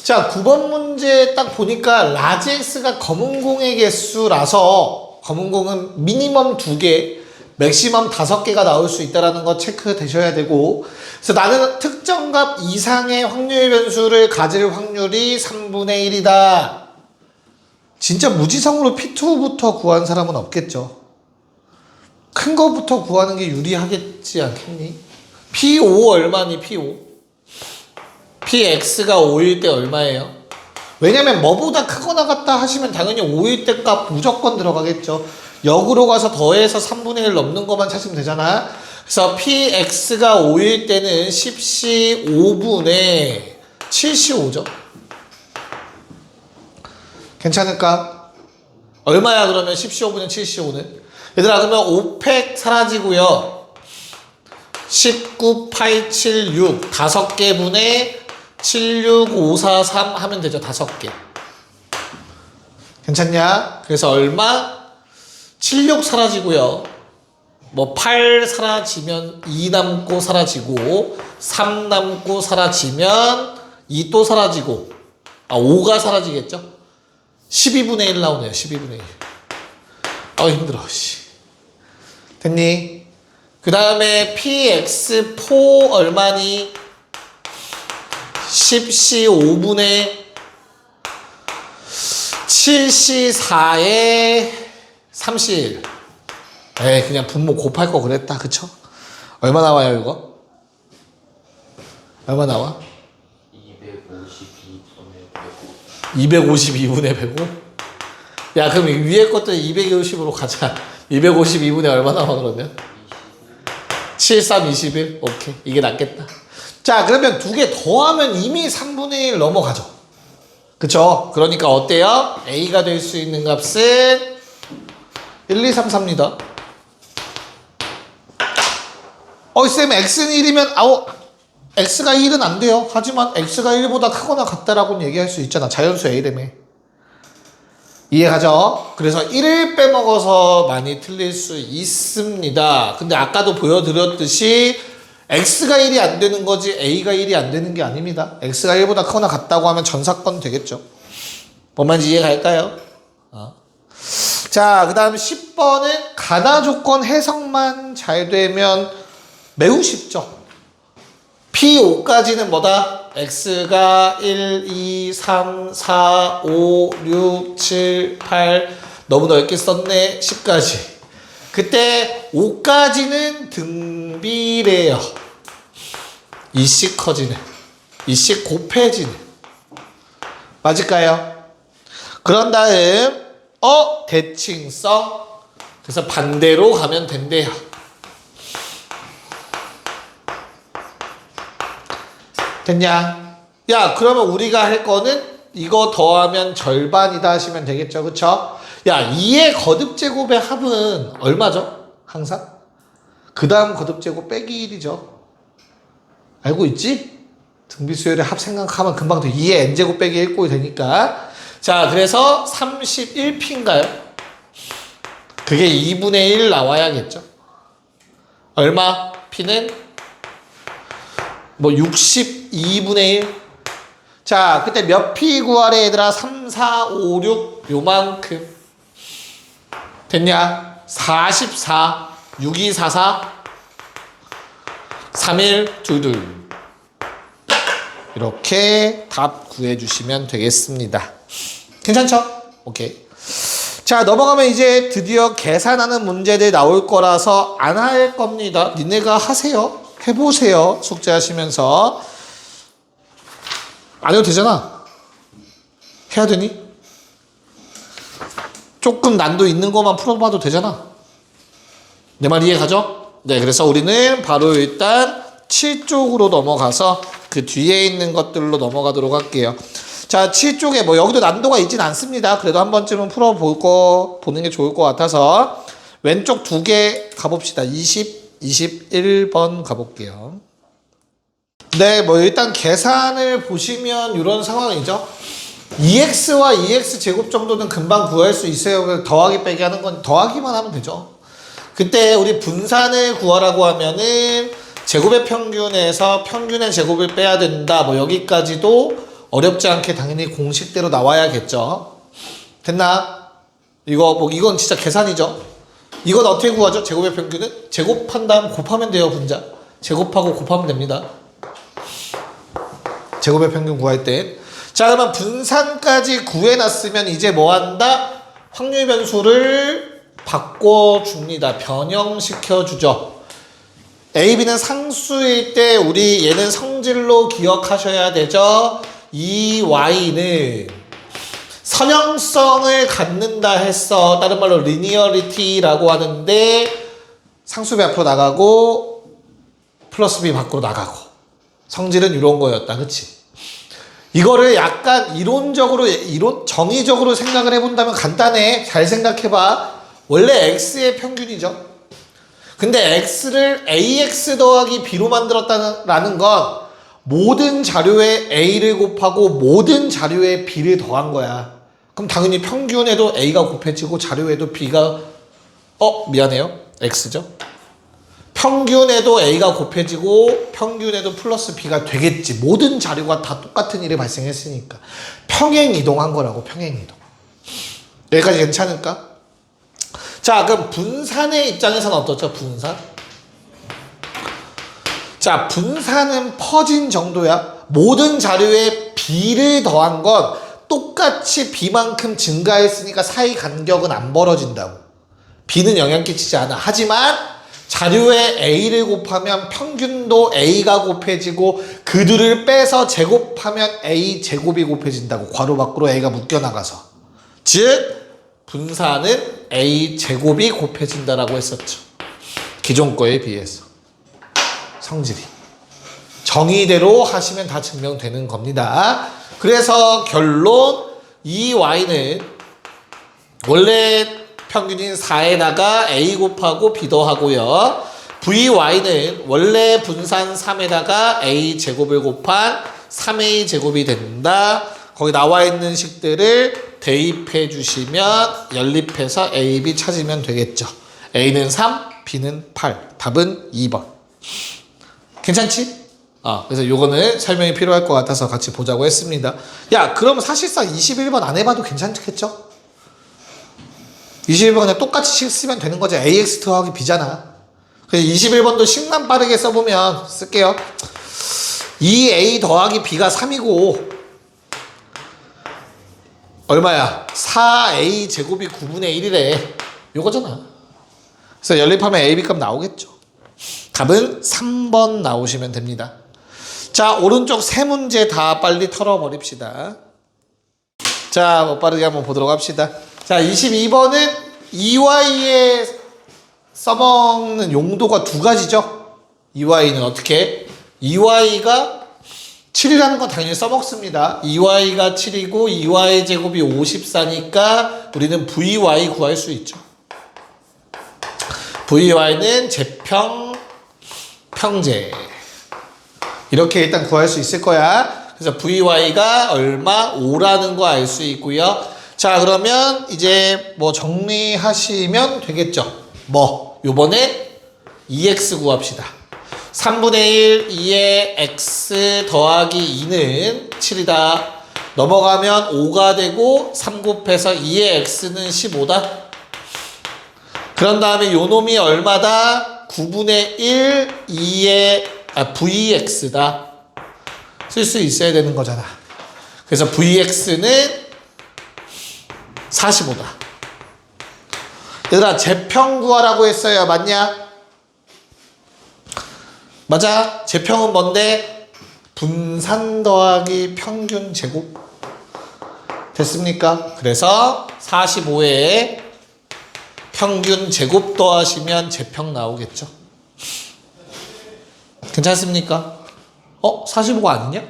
자, 9번 문제 딱 보니까 라지 X가 검은 공의 개수라서 검은 공은 미니멈 2개, 맥시멈 5개가 나올 수 있다는 거 체크되셔야 되고, 그래서 나는 특정 값 이상의 확률 변수를 가질 확률이 3분의 1이다. 진짜 무지성으로 P2부터 구한 사람은 없겠죠. 큰 거부터 구하는 게 유리하겠지 않겠니? P5 얼마니 P5? Px가 5일 때 얼마예요? 왜냐면 뭐보다 크거나 같다 하시면 당연히 5일 때 값 무조건 들어가겠죠. 역으로 가서 더해서 3분의 1 넘는 것만 찾으면 되잖아. 그래서 Px가 5일 때는 10시 5분에 7시 5죠. 괜찮을까? 얼마야 그러면 10시 5분에 7시 5는? 얘들아 그러면 5팩 사라지고요. 19, 8, 7, 6 5개 분의 7, 6, 5, 4, 3 하면 되죠. 5개. 괜찮냐? 그래서 얼마? 7, 6 사라지고요. 뭐 8 사라지면 2 남고 사라지고 3 남고 사라지면 2 또 사라지고 5가 사라지겠죠? 12분의 1 나오네요. 12분의 1. 힘들어. 됐니? 그 다음에 PX4 얼마니? 10시 5분에 7시 4에 30일. 그냥 분모 곱할 거 그랬다. 그쵸? 얼마 나와요, 이거? 얼마 나와? 252분의 105? 야, 그럼 위에 것들 250으로 가자. 252분의 얼마 나와, 그러면? 7, 3, 21? 오케이. 이게 낫겠다. 자, 그러면 2개 더하면 이미 3분의 1 넘어가죠. 그쵸? 그러니까 어때요? A가 될 수 있는 값은 1, 2, 3, 4입니다. 쌤, X는 1이면, X가 1은 안 돼요. 하지만 X가 1보다 크거나 같다라고는 얘기할 수 있잖아. 자연수 A라며. 이해가죠? 그래서 1을 빼먹어서 많이 틀릴 수 있습니다. 근데 아까도 보여드렸듯이 X가 1이 안 되는 거지 A가 1이 안 되는 게 아닙니다. X가 1보다 크거나 같다고 하면 전사건 되겠죠. 뭔 말인지 이해갈까요? 자, 그 다음 10번은 가나 조건 해석만 잘 되면 매우 쉽죠. P5까지는 뭐다? X가 1, 2, 3, 4, 5, 6, 7, 8 너무 넓게 썼네. 10까지. 그때 5까지는 등비례요. 이씩 커지네. 이씩 곱해지네. 맞을까요? 그런 다음 대칭성. 그래서 반대로 가면 된대요. 됐냐? 야, 그러면 우리가 할 거는 이거 더하면 절반이다 하시면 되겠죠. 그쵸? 야, 2의 거듭제곱의 합은 얼마죠? 항상? 그 다음 거듭제곱 빼기 1이죠. 알고 있지? 등비수열의 합 생각하면 금방 돼. 2의 n제곱 빼기 1꼴이 되니까. 자, 그래서 31p인가요? 그게 2분의 1 나와야겠죠. 얼마? p는? 62분의 1. 자, 그때 몇 p 구하래 얘들아? 3, 4, 5, 6 요만큼. 됐냐? 44, 62, 44, 31, 22. 이렇게 답 구해주시면 되겠습니다. 괜찮죠? 오케이. 자, 넘어가면 이제 드디어 계산하는 문제들 나올 거라서 안 할 겁니다. 니네가 하세요. 해보세요. 숙제하시면서. 안 해도 되잖아. 해야 되니? 조금 난도 있는 것만 풀어봐도 되잖아. 내 말 이해가죠? 네, 그래서 우리는 바로 일단 7쪽으로 넘어가서 그 뒤에 있는 것들로 넘어가도록 할게요. 자, 7쪽에 뭐 여기도 난도가 있진 않습니다. 그래도 한 번쯤은 보는 게 좋을 것 같아서 왼쪽 2개 가봅시다. 20, 21번 가볼게요. 네, 뭐 일단 계산을 보시면 이런 상황이죠. 2x와 2x 제곱 정도는 금방 구할 수 있어요. 더하기 빼기 하는 건 더하기만 하면 되죠. 그때 우리 분산을 구하라고 하면은 제곱의 평균에서 평균의 제곱을 빼야 된다. 뭐 여기까지도 어렵지 않게 당연히 공식대로 나와야겠죠. 됐나? 이건 진짜 계산이죠. 이건 어떻게 구하죠? 제곱의 평균은 제곱한 다음 곱하면 돼요. 분자 제곱하고 곱하면 됩니다. 제곱의 평균 구할 때. 자, 그러면 분산까지 구해놨으면 이제 뭐 한다? 확률 변수를 바꿔줍니다. 변형시켜주죠. A, B는 상수일 때 우리 얘는 성질로 기억하셔야 되죠. 이 Y는 선형성을 갖는다 했어. 다른 말로 리니어리티라고 하는데 상수배 앞으로 나가고 플러스 B 밖으로 나가고 성질은 이런 거였다. 그치? 이거를 약간 정의적으로 생각을 해본다면 간단해. 잘 생각해봐. 원래 X의 평균이죠. 근데 X를 AX 더하기 B로 만들었다는 건 모든 자료에 A를 곱하고 모든 자료에 B를 더한 거야. 그럼 당연히 평균에도 A가 곱해지고 자료에도 B가 미안해요. X죠. 평균에도 A가 곱해지고 평균에도 플러스 B가 되겠지. 모든 자료가 다 똑같은 일이 발생했으니까. 평행이동한 거라고. 평행이동. 여기까지 괜찮을까? 자, 그럼 분산의 입장에서는 어떻죠? 분산? 자, 분산은 퍼진 정도야. 모든 자료에 B를 더한 건 똑같이 B만큼 증가했으니까 사이 간격은 안 벌어진다고. B는 영향 끼치지 않아. 하지만 자료에 A를 곱하면 평균도 A가 곱해지고 그 둘을 빼서 제곱하면 A 제곱이 곱해진다고. 괄호 밖으로 A가 묶여나가서. 즉 분산은 A 제곱이 곱해진다라고 했었죠. 기존 거에 비해서. 성질이. 정의대로 하시면 다 증명되는 겁니다. 그래서 결론 이 Y는 원래 평균인 4에다가 A 곱하고 B 더하고요. VY는 원래 분산 3에다가 A 제곱을 곱한 3A 제곱이 된다. 거기 나와 있는 식들을 대입해 주시면 연립해서 A, B 찾으면 되겠죠. A는 3, B는 8. 답은 2번. 괜찮지? 그래서 요거는 설명이 필요할 것 같아서 같이 보자고 했습니다. 야, 그럼 사실상 21번 안 해봐도 괜찮겠죠? 21번 그냥 똑같이 쓰면 되는 거지. AX 더하기 B잖아. 그래서 21번도 식만 빠르게 써보면 쓸게요. 2A 더하기 B가 3이고 얼마야? 4A 제곱이 9분의 1이래. 요거잖아. 그래서 연립하면 AB 값 나오겠죠. 답은 3번 나오시면 됩니다. 자, 오른쪽 세 문제 다 빨리 털어버립시다. 자, 뭐 빠르게 한번 보도록 합시다. 자, 22번은 EY에 써먹는 용도가 두 가지죠. EY는 어떻게? EY가 7이라는 건 당연히 써먹습니다. EY가 7이고 EY 제곱이 54니까 우리는 VY 구할 수 있죠. VY는 제평, 평제. 이렇게 일단 구할 수 있을 거야. 그래서 VY가 얼마? 5라는 거 알 수 있고요. 자, 그러면 이제 뭐 정리하시면 되겠죠. 요번에 2x 구합시다. 3분의 1, 2의 x 더하기 2는 7이다. 넘어가면 5가 되고 3 곱해서 2의 x는 15다. 그런 다음에 요 놈이 얼마다? 9분의 1, 2의 vx다. 쓸 수 있어야 되는 거잖아. 그래서 vx는 45다. 얘들아, 제평 구하라고 했어요. 맞냐? 맞아. 제평은 뭔데? 분산 더하기 평균 제곱. 됐습니까? 그래서 45에 평균 제곱 더하시면 제평 나오겠죠. 괜찮습니까? 45가 아니냐?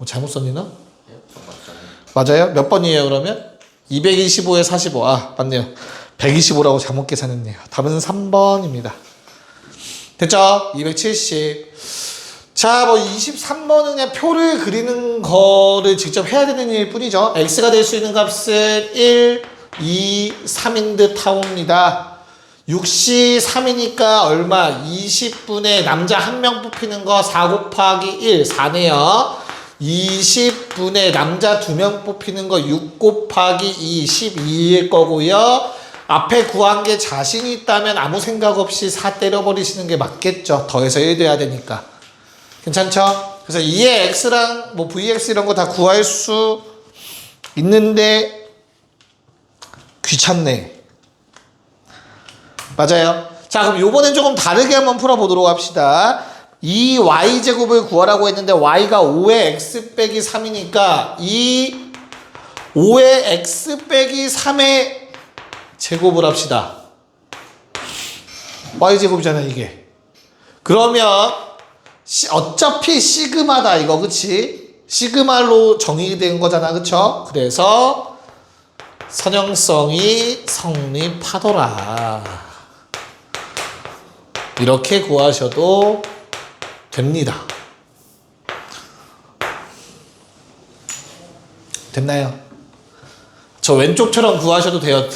잘못 썼니 너? 맞아요? 몇 번이에요 그러면? 225에 45. 맞네요. 125라고 잘못 계산했네요. 답은 3번입니다. 됐죠? 270. 자, 뭐 23번은 그냥 표를 그리는 거를 직접 해야 되는 일 뿐이죠. x가 될 수 있는 값은 1, 2, 3인 듯 하옵니다. 6시 3이니까 얼마? 20분에 남자 한 명 뽑히는 거 4 곱하기 1, 4네요. 20분에 남자 2명 뽑히는 거 6 곱하기 2, 12일 거고요. 앞에 구한 게 자신이 있다면 아무 생각 없이 4 때려버리시는 게 맞겠죠. 더해서 1 돼야 되니까. 괜찮죠? 그래서 2의 x랑 뭐 vx 이런 거 다 구할 수 있는데 귀찮네. 맞아요. 자, 그럼 요번엔 조금 다르게 한번 풀어보도록 합시다. 이 y제곱을 구하라고 했는데 y가 5의 x 빼기 3이니까 이 5의 x 빼기 3의 제곱을 합시다. y제곱이잖아요, 이게. 그러면 어차피 시그마다 이거, 그치? 시그마로 정의된 거잖아, 그쵸? 그래서 선형성이 성립하더라. 이렇게 구하셔도 됩니다. 됐나요? 저 왼쪽처럼 구하셔도 돼요.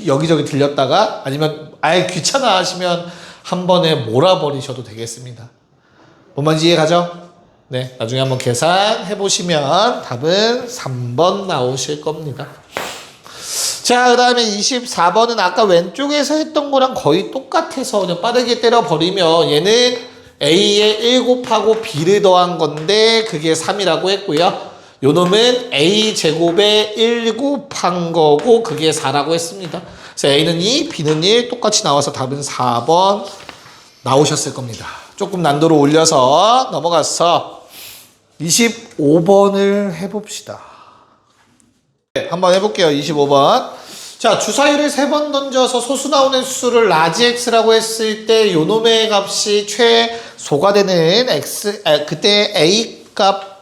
여기저기 들렸다가 아니면 아예 귀찮아 하시면 한 번에 몰아버리셔도 되겠습니다. 뭔 말인지 이해 가죠? 네, 나중에 한번 계산해 보시면 답은 3번 나오실 겁니다. 자, 그 다음에 24번은 아까 왼쪽에서 했던 거랑 거의 똑같아서 그냥 빠르게 때려버리면 얘는 A에 1 곱하고 B를 더한 건데 그게 3이라고 했고요. 요 놈은 A 제곱에 1 곱한 거고 그게 4라고 했습니다. 그래서 A는 2, B는 1 똑같이 나와서 답은 4번 나오셨을 겁니다. 조금 난도를 올려서 넘어가서 25번을 해봅시다. 네, 한번 해볼게요. 25번. 자, 주사위를 3번 던져서 소수 나오는 수를 라지 x라고 했을 때 요놈의 값이 최소가 되는 x, 그때 a 값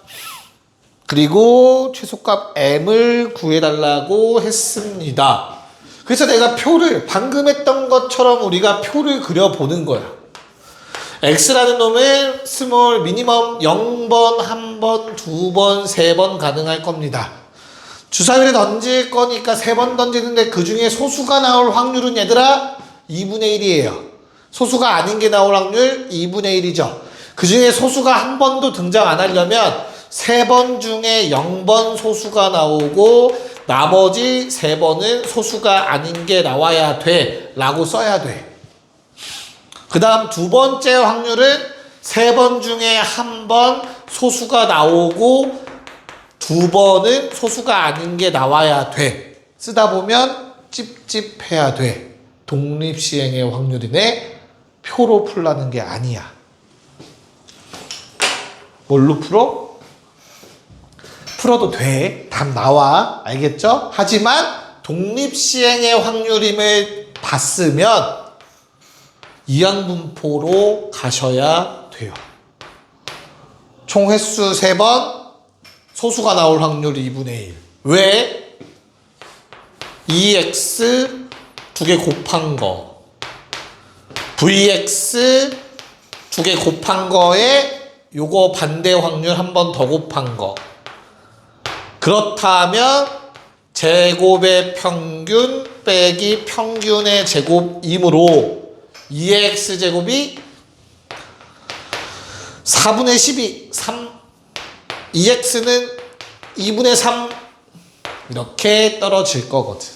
그리고 최소값 m을 구해달라고 했습니다. 그래서 내가 표를 방금 했던 것처럼 우리가 표를 그려보는 거야. x라는 놈은 스몰 미니멈 0번, 1번, 2번, 3번 가능할 겁니다. 주사위를 던질 거니까 3번 던지는데 그 중에 소수가 나올 확률은 얘들아 2분의 1이에요. 소수가 아닌 게 나올 확률 2분의 1이죠. 그 중에 소수가 한 번도 등장 안 하려면 3번 중에 0번 소수가 나오고 나머지 3번은 소수가 아닌 게 나와야 돼 라고 써야 돼. 그 다음 두 번째 확률은 3번 중에 1번 소수가 나오고 2번은 소수가 아닌 게 나와야 돼. 쓰다 보면 찝찝해야 돼. 독립시행의 확률이네. 표로 풀라는 게 아니야. 뭘로 풀어? 풀어도 돼. 답 나와. 알겠죠? 하지만 독립시행의 확률임을 봤으면 이항분포로 가셔야 돼요. 총 횟수 3번, 소수가 나올 확률 2분의 1. 왜? 2x 2개 곱한 거, vx 2개 곱한 거에 요거 반대 확률 한 번 더 곱한 거. 그렇다면 제곱의 평균 빼기 평균의 제곱이므로 2x 제곱이 4분의 12, 2x는 2분의 3 이렇게 떨어질 거거든.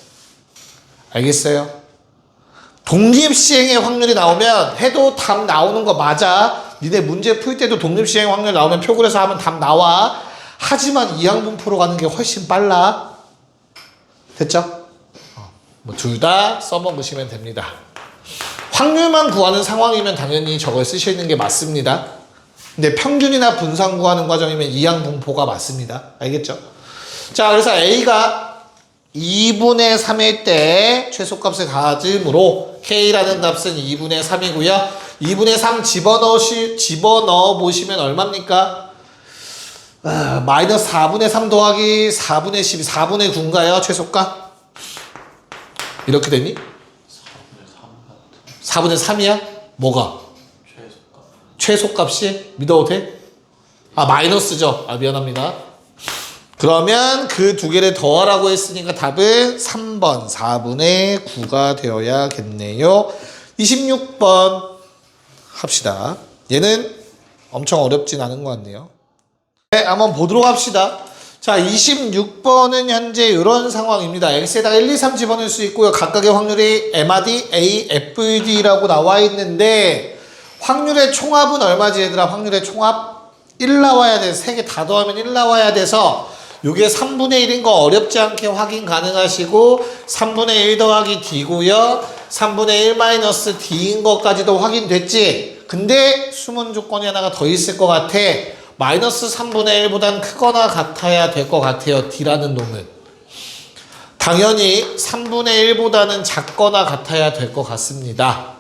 알겠어요? 독립시행의 확률이 나오면 해도 답 나오는 거 맞아. 니네 문제 풀 때도 독립시행 확률 나오면 표 그려서 하면 답 나와. 하지만 이항분포로 가는 게 훨씬 빨라. 됐죠? 뭐 둘 다 써먹으시면 됩니다. 확률만 구하는 상황이면 당연히 저걸 쓰시는 게 맞습니다. 근데 평균이나 분산 구하는 과정이면 이항분포가 맞습니다. 알겠죠? 자, 그래서 A가 2분의 3일 때 최소값을 가지므로 K라는 값은 2분의 3이고요. 2분의 3 집어넣어 보시면 얼마입니까? 마이너스 4분의 3 더하기 4분의 12, 4분의 9인가요? 최소값? 이렇게 되니? 4분의 3이야? 뭐가? 최소값이? 믿어도 돼? 아, 마이너스죠. 아, 미안합니다. 그러면 그 두 개를 더하라고 했으니까 답은 3번 4분의 9가 되어야겠네요. 26번 합시다. 얘는 엄청 어렵진 않은 것 같네요. 네, 한번 보도록 합시다. 자, 26번은 현재 이런 상황입니다. x에다가 1, 2, 3 집어넣을 수 있고요. 각각의 확률이 MRD, A, FD라고 나와 있는데 확률의 총합은 얼마지 얘들아? 확률의 총합 1 나와야 돼. 3개 다 더하면 1 나와야 돼서 요게 3분의 1인 거 어렵지 않게 확인 가능하시고 3분의 1 더하기 D고요. 3분의 1 마이너스 D인 것까지도 확인됐지? 근데 숨은 조건이 하나가 더 있을 것 같아. 마이너스 3분의 1보단 크거나 같아야 될 것 같아요. D라는 놈은. 당연히 3분의 1보다는 작거나 같아야 될 것 같습니다.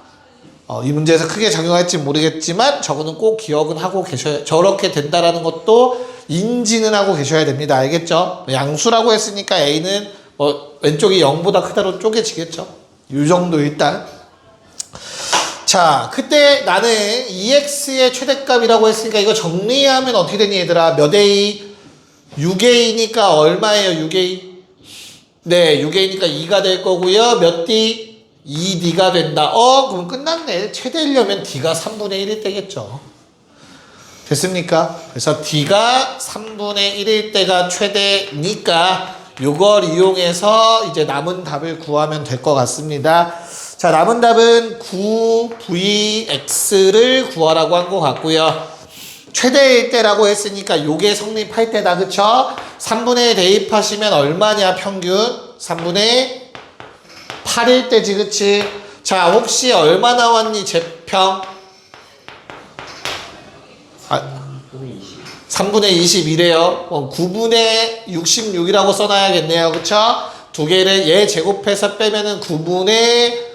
이 문제에서 크게 작용할지 모르겠지만 저거는 꼭 기억은 하고 계셔야, 저렇게 된다라는 것도 인지는 하고 계셔야 됩니다. 알겠죠? 양수라고 했으니까 A는 왼쪽이 0보다 크다로 쪼개지겠죠? 이 정도 일단. 자, 그때 나는 EX의 최대값이라고 했으니까 이거 정리하면 어떻게 되니 얘들아? 몇 A? 6A니까 얼마예요? 6A? 네, 6A니까 2가 될 거고요. 몇 D? 2D가 된다. 그럼 끝났네. 최대이려면 D가 3분의 1일 때겠죠. 됐습니까? 그래서 D가 3분의 1일 때가 최대니까 요걸 이용해서 이제 남은 답을 구하면 될 것 같습니다. 자, 남은 답은 9VX를 구하라고 한 것 같고요. 최대일 때라고 했으니까 요게 성립할 때다. 그쵸? 3분의 1 대입하시면 얼마냐 평균? 3분의 8일 때지. 그치? 자, 혹시 얼마 나왔니 제평? 3분의 20이래요. 9분의 66이라고 써놔야겠네요. 그쵸? 두 개를 얘 제곱해서 빼면은 9분의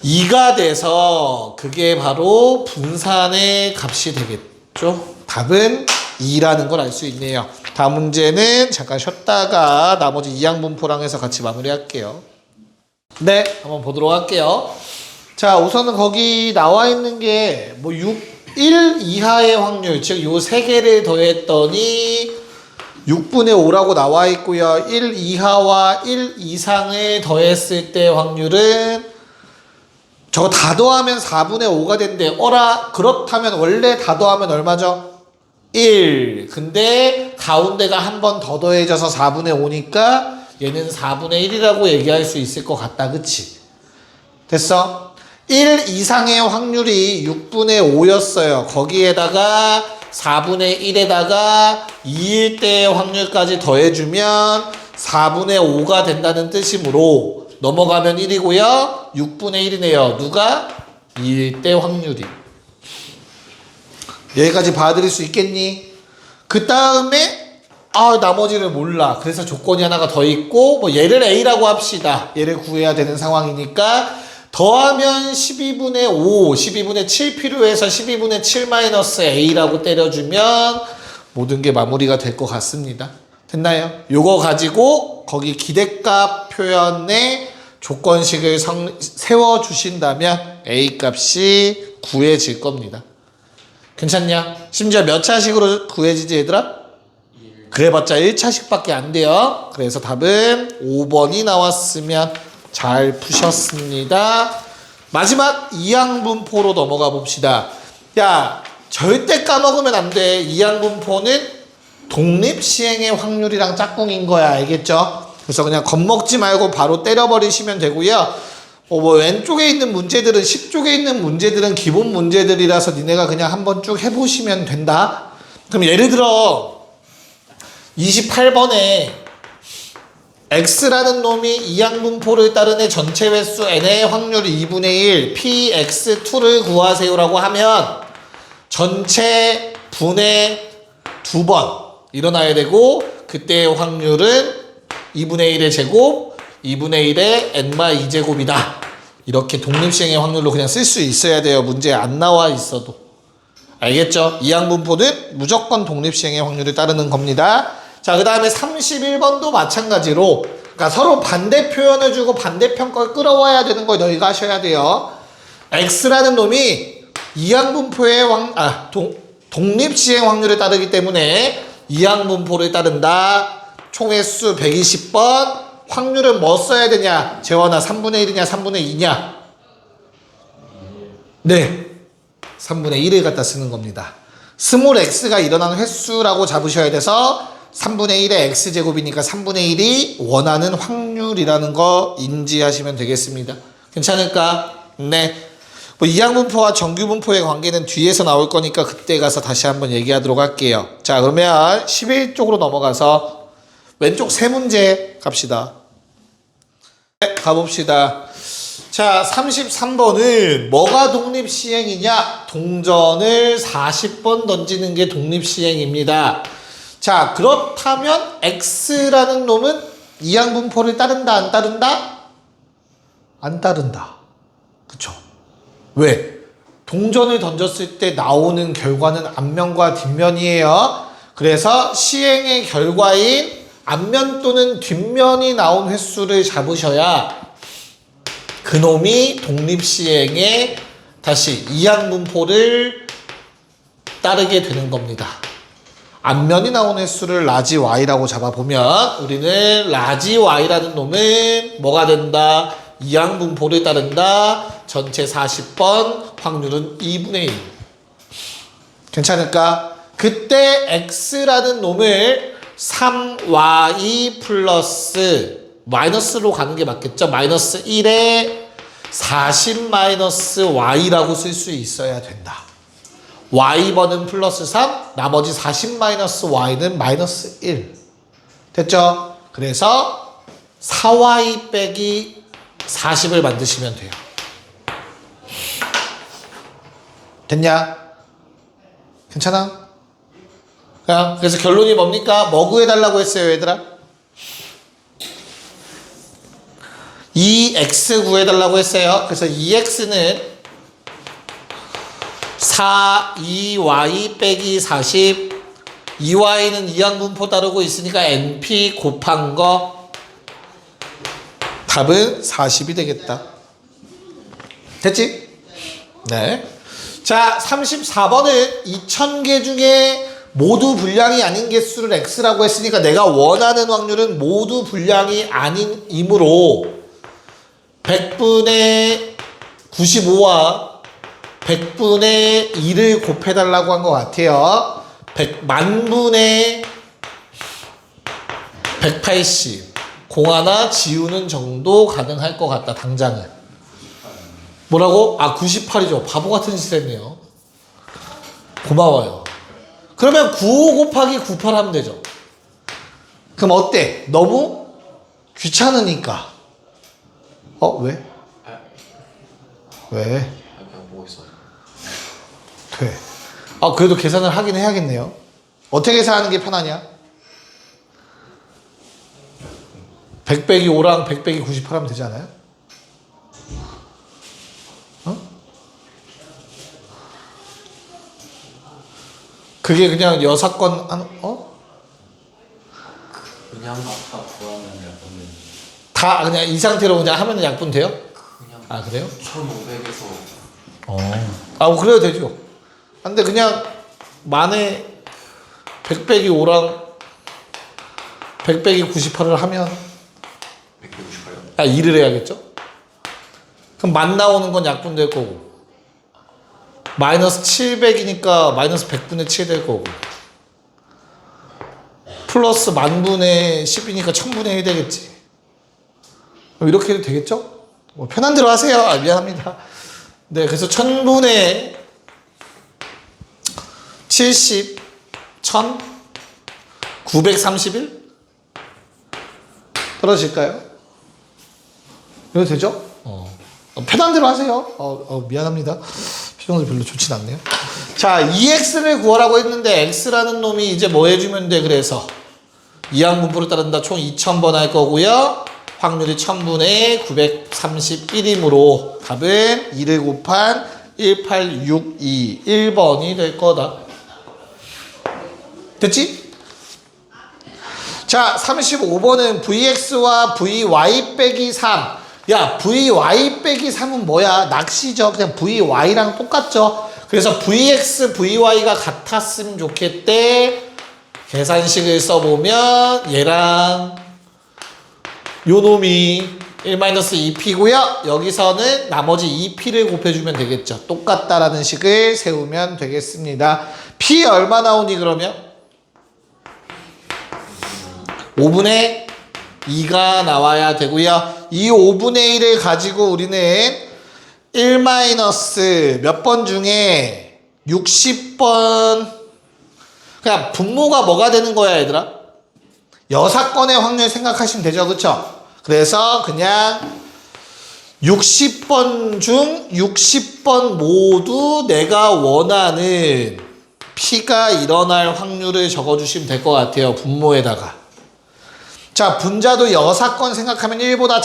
2가 돼서 그게 바로 분산의 값이 되겠죠. 답은 2라는 걸 알 수 있네요. 다음 문제는 잠깐 쉬었다가 나머지 이항분포랑 해서 같이 마무리할게요. 네, 한번 보도록 할게요. 자, 우선은 거기 나와 있는 게 뭐 1 이하의 확률, 즉 요 세 개를 더했더니 6분의 5라고 나와 있고요. 1 이하와 1 이상을 더했을 때 확률은 저거 다 더하면 4분의 5가 된대. 그렇다면 원래 다 더하면 얼마죠? 1. 근데 가운데가 한 번 더 더해져서 4분의 5니까 얘는 4분의 1이라고 얘기할 수 있을 것 같다. 그치? 됐어? 1 이상의 확률이 6분의 5였어요. 거기에다가 4분의 1에다가 2일 때의 확률까지 더해주면 4분의 5가 된다는 뜻이므로 넘어가면 1이고요. 6분의 1이네요. 누가? 2일 때 확률이. 여기까지 봐드릴 수 있겠니? 그 다음에 나머지를 몰라. 그래서 조건이 하나가 더 있고 뭐 얘를 A라고 합시다. 얘를 구해야 되는 상황이니까 더하면 12분의 5, 12분의 7 필요해서 12분의 7 마이너스 A라고 때려주면 모든 게 마무리가 될 것 같습니다. 됐나요? 요거 가지고 거기 기대값 표현에 조건식을 세워주신다면 A 값이 구해질 겁니다. 괜찮냐? 심지어 몇 차식으로 구해지지 얘들아? 그래봤자 1차식밖에 안 돼요. 그래서 답은 5번이 나왔으면 잘 푸셨습니다. 마지막 이항분포로 넘어가 봅시다. 야, 절대 까먹으면 안 돼. 이항분포는 독립시행의 확률이랑 짝꿍인 거야. 알겠죠? 그래서 그냥 겁먹지 말고 바로 때려버리시면 되고요. 뭐 왼쪽에 있는 문제들은 10쪽에 있는 문제들은 기본 문제들이라서 니네가 그냥 한번 쭉 해보시면 된다. 그럼 예를 들어 28번에 x라는 놈이 이항분포를 따른 애 전체 횟수 n의 확률 2분의 1 px2를 구하세요라고 하면 전체 분의 2번 일어나야 되고 그때의 확률은 2분의 1의 제곱 2분의 1의 n-2제곱이다. 이렇게 독립시행의 확률로 그냥 쓸 수 있어야 돼요. 문제에 안 나와 있어도. 알겠죠? 이항분포는 무조건 독립시행의 확률을 따르는 겁니다. 자, 그 다음에 31번도 마찬가지로 그러니까 서로 반대 표현을 주고 반대편 걸 끌어와야 되는 걸 너희가 하셔야 돼요. x라는 놈이 이항분포의 독립시행 확률에 따르기 때문에 이항분포를 따른다. 총횟수 120번. 확률은 뭐 써야 되냐? 재원아 3분의 1이냐 3분의 2냐? 네, 3분의 1을 갖다 쓰는 겁니다. 스몰 x가 일어나는 횟수라고 잡으셔야 돼서 3분의 1의 x제곱이니까 3분의 1이 원하는 확률이라는 거 인지하시면 되겠습니다. 괜찮을까? 네. 뭐 이항분포와 정규분포의 관계는 뒤에서 나올 거니까 그때 가서 다시 한번 얘기하도록 할게요. 자, 그러면 11쪽으로 넘어가서 왼쪽 세 문제 갑시다. 네, 가봅시다. 자, 33번은 뭐가 독립시행이냐? 동전을 40번 던지는 게 독립시행입니다. 자, 그렇다면 x라는 놈은 이항분포를 따른다 안 따른다? 안 따른다. 그쵸? 왜? 동전을 던졌을 때 나오는 결과는 앞면과 뒷면이에요. 그래서 시행의 결과인 앞면 또는 뒷면이 나온 횟수를 잡으셔야 그놈이 독립시행에 다시 이항분포를 따르게 되는 겁니다. 앞면이 나온 횟수를 라지 y라고 잡아보면 우리는 라지 y라는 놈은 뭐가 된다? 이항분포를 따른다. 전체 40번, 확률은 2분의 1. 괜찮을까? 그때 x라는 놈을 3y 플러스 마이너스로 가는 게 맞겠죠? 마이너스 1에 40 마이너스 y라고 쓸 수 있어야 된다. y번은 플러스 3, 나머지 40 마이너스 y는 마이너스 1. 됐죠? 그래서 4y 빼기 40을 만드시면 돼요. 됐냐? 괜찮아? 그래서 결론이 뭡니까? 뭐 구해달라고 했어요, 얘들아? 2x 구해달라고 했어요. 그래서 2x는 2y 빼기 40. 2y는 이항분포 따르고 있으니까 np 곱한 거. 답은 40이 되겠다. 됐지? 네. 자, 34번은 2000개 중에 모두 불량이 아닌 개수를 x라고 했으니까 내가 원하는 확률은 모두 불량이 아닌이므로 100분의 95와 100분의 2를 곱해달라고 한 것 같아요. 100만분의 180 공 하나 지우는 정도 가능할 것 같다. 당장은. 뭐라고? 아, 98이죠. 바보 같은 짓 했네요. 고마워요. 그러면 95 곱하기 98 하면 되죠. 그럼 어때? 너무 귀찮으니까. 왜? 왜? 그냥 뭐 있어요? 돼. 그래도 계산을 하긴 해야겠네요. 어떻게 계산하는 게 편하냐? 100 빼기 5랑 100 빼기 98 하면 되지 않아요? 그게 그냥 여사건 그냥 다 구하면 약분은 다 그냥 이 상태로 그냥 하면 약분 돼요? 그냥 그래요? 1500에서 그래도 되죠. 근데 그냥 만에 100 빼기 5랑 100 빼기 98을 하면 198요? 2를 해야겠죠? 그럼 만 나오는 건 약분 될 거고 마이너스 700이니까 마이너스 100분의 7 될 거고 플러스 만분의 10이니까 1000분의 1 되겠지. 이렇게 해도 되겠죠? 뭐 편한 대로 하세요. 미안합니다. 네, 그래서 1000분의 70 1000 931 떨어질까요? 이래도 되죠? 편한 대로 하세요. 미안합니다. 표정도 별로 좋진 않네요. 자, 2x를 구하라고 했는데 x라는 놈이 이제 뭐 해주면 돼? 그래서 이항분포를 따른다. 총 2000번 할 거고요. 확률이 1000분의 931이므로 답은 2를 곱한 1862 1번이 될 거다. 됐지? 자, 35번은 vx와 vy 빼기 3 야, VY 빼기 3은 뭐야? 낚시죠. 그냥 VY랑 똑같죠. 그래서 VX, VY가 같았으면 좋겠대. 계산식을 써보면 얘랑 요 놈이 1-2p고요. 여기서는 나머지 2p를 곱해주면 되겠죠. 똑같다라는 식을 세우면 되겠습니다. p 얼마 나오니 그러면? 5분의 2가 나와야 되고요. 이 5분의 1을 가지고 우리는 1 몇 번 중에 60번 그냥 분모가 뭐가 되는 거야 얘들아? 여사건의 확률 생각하시면 되죠. 그쵸? 그래서 그냥 60번 중 60번 모두 내가 원하는 P가 일어날 확률을 적어주시면 될 것 같아요. 분모에다가. 자, 분자도 여사건 생각하면 1보다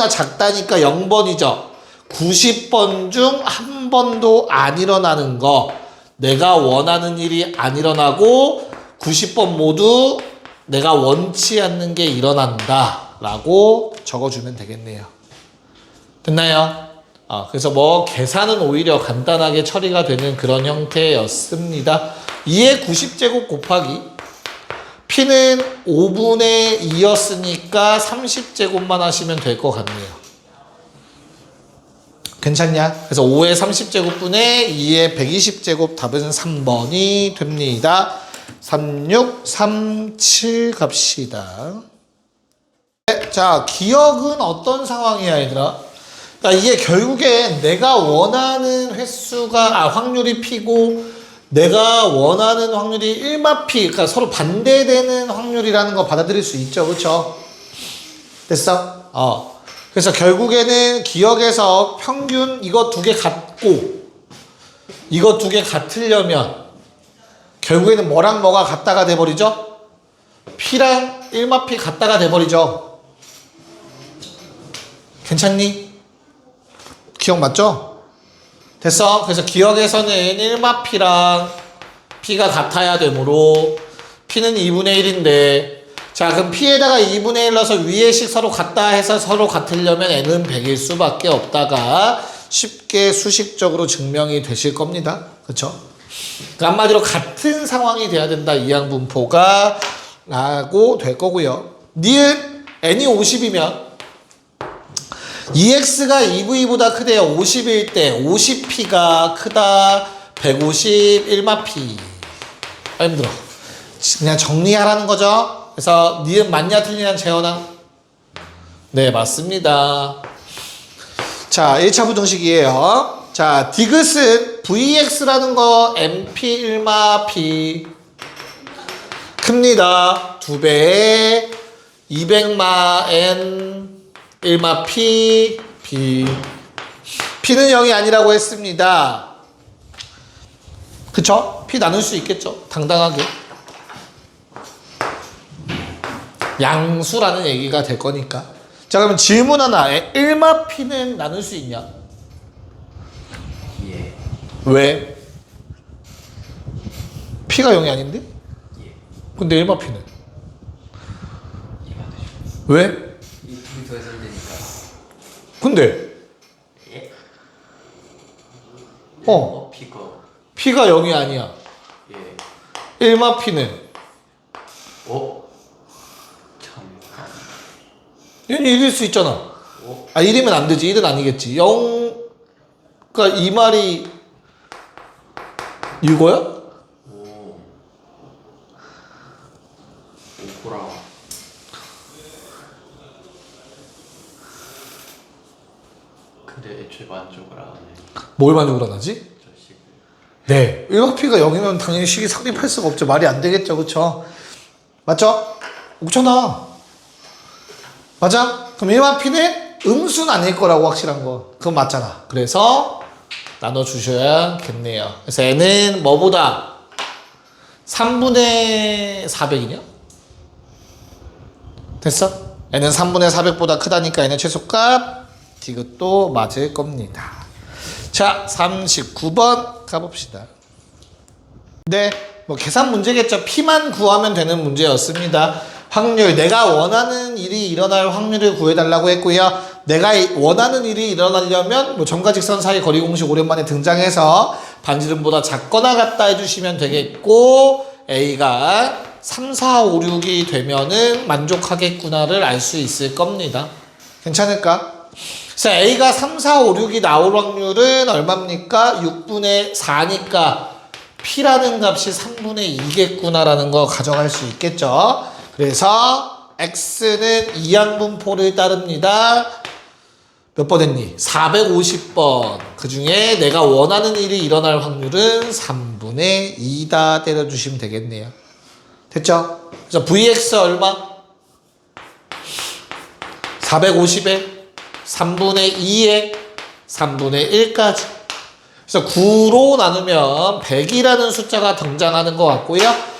작다니까 0번이죠. 90번 중 한 번도 안 일어나는 거. 내가 원하는 일이 안 일어나고 90번 모두 내가 원치 않는 게 일어난다 라고 적어주면 되겠네요. 됐나요? 그래서 뭐 계산은 오히려 간단하게 처리가 되는 그런 형태였습니다. 2의 90제곱 곱하기 P는 5분의 2였으니까 30제곱만 하시면 될 것 같네요. 괜찮냐? 그래서 5의 30제곱분의 2의 120제곱 답은 3번이 됩니다. 3637 갑시다. 네, 자, 기억은 어떤 상황이야 얘들아? 그러니까 이게 결국에 내가 원하는 확률이 P고 내가 원하는 확률이 1마P, 그러니까 서로 반대되는 확률이라는 거 받아들일 수 있죠. 그쵸? 됐어? 그래서 결국에는 기억에서 평균 이거 두 개 같고 이거 두 개 같으려면 결국에는 뭐랑 뭐가 같다가 돼버리죠? P랑 1마P 같다가 돼버리죠. 괜찮니? 기억 맞죠? 됐어? 그래서 기억에서는 1마P랑 P가 같아야 되므로 P는 2분의 1인데 자, 그럼 P에다가 2분의 1 넣어서 위에 식 서로 같다 해서 서로 같으려면 N은 100일 수밖에 없다가 쉽게 수식적으로 증명이 되실 겁니다. 그쵸? 그러니까 한마디로 같은 상황이 돼야 된다. 이항분포가 라고 될 거고요. 니은 N이 50이면 2x가 2v보다 크대요. 50일 때 50p가 크다. 150 1마p. 힘들어. 그냥 정리하라는 거죠. 그래서 니은 맞냐 틀리냐 재현아? 네, 맞습니다. 자, 1차 부등식이에요. 자, 디귿은 vx라는 거 mp 1마p 큽니다. 2배에 200마 n 1마 p b p는 0이 아니라고 했습니다. 그쵸? p 나눌 수 있겠죠? 당당하게. 양수라는 얘기가 될 거니까. 자, 그러면 질문 하나. 1마 p는 나눌 수 있냐? 예. 왜? p가 0이 아닌데? 예. 근데 1마 p는? 이만 되죠. 왜? 이 둘이 더해서 되니까. 근데 예. 피거. p가 0이 아니야. 예. 1마 p는? 참. 얘는 1일 수 있잖아. 1이면 안 되지. 1은 아니겠지. 0, 그러니까 이 말이 이거야? 오코라. 근데 애초에 만족을 안 해. 뭘 만족을 안 하지? 저 식을. 네. 1마P가 0이면 당연히 식이 성립할 수가 없죠. 말이 안 되겠죠. 그쵸? 맞죠? 없잖아. 맞아? 그럼 1마P는 음수는 아닐 거라고 확실한 거. 그건 맞잖아. 그래서 나눠주셔야겠네요. 그래서 N은 뭐보다? 3분의 400이냐? 됐어? N은 3분의 400보다 크다니까 N의 최소값 디귿도 맞을 겁니다. 자, 39번 가봅시다. 네, 뭐 계산 문제겠죠. P만 구하면 되는 문제였습니다. 확률, 내가 원하는 일이 일어날 확률을 구해달라고 했고요. 내가 원하는 일이 일어나려면 뭐 점과 직선 사이 거리 공식 오랜만에 등장해서 반지름보다 작거나 같다 해주시면 되겠고, A가 3, 4, 5, 6이 되면은 만족하겠구나를 알 수 있을 겁니다. 괜찮을까? 그래서 A가 3, 4, 5, 6이 나올 확률은 얼마입니까? 6분의 4니까 P라는 값이 3분의 2겠구나라는 거 가져갈 수 있겠죠. 그래서 X는 이항분포를 따릅니다. 몇 번 했니? 450번. 그 중에 내가 원하는 일이 일어날 확률은 3분의 2다 때려주시면 되겠네요. 됐죠? 그래서 VX 얼마? 450에 3분의 2에 3분의 1까지. 그래서 9로 나누면 100이라는 숫자가 등장하는 것 같고요.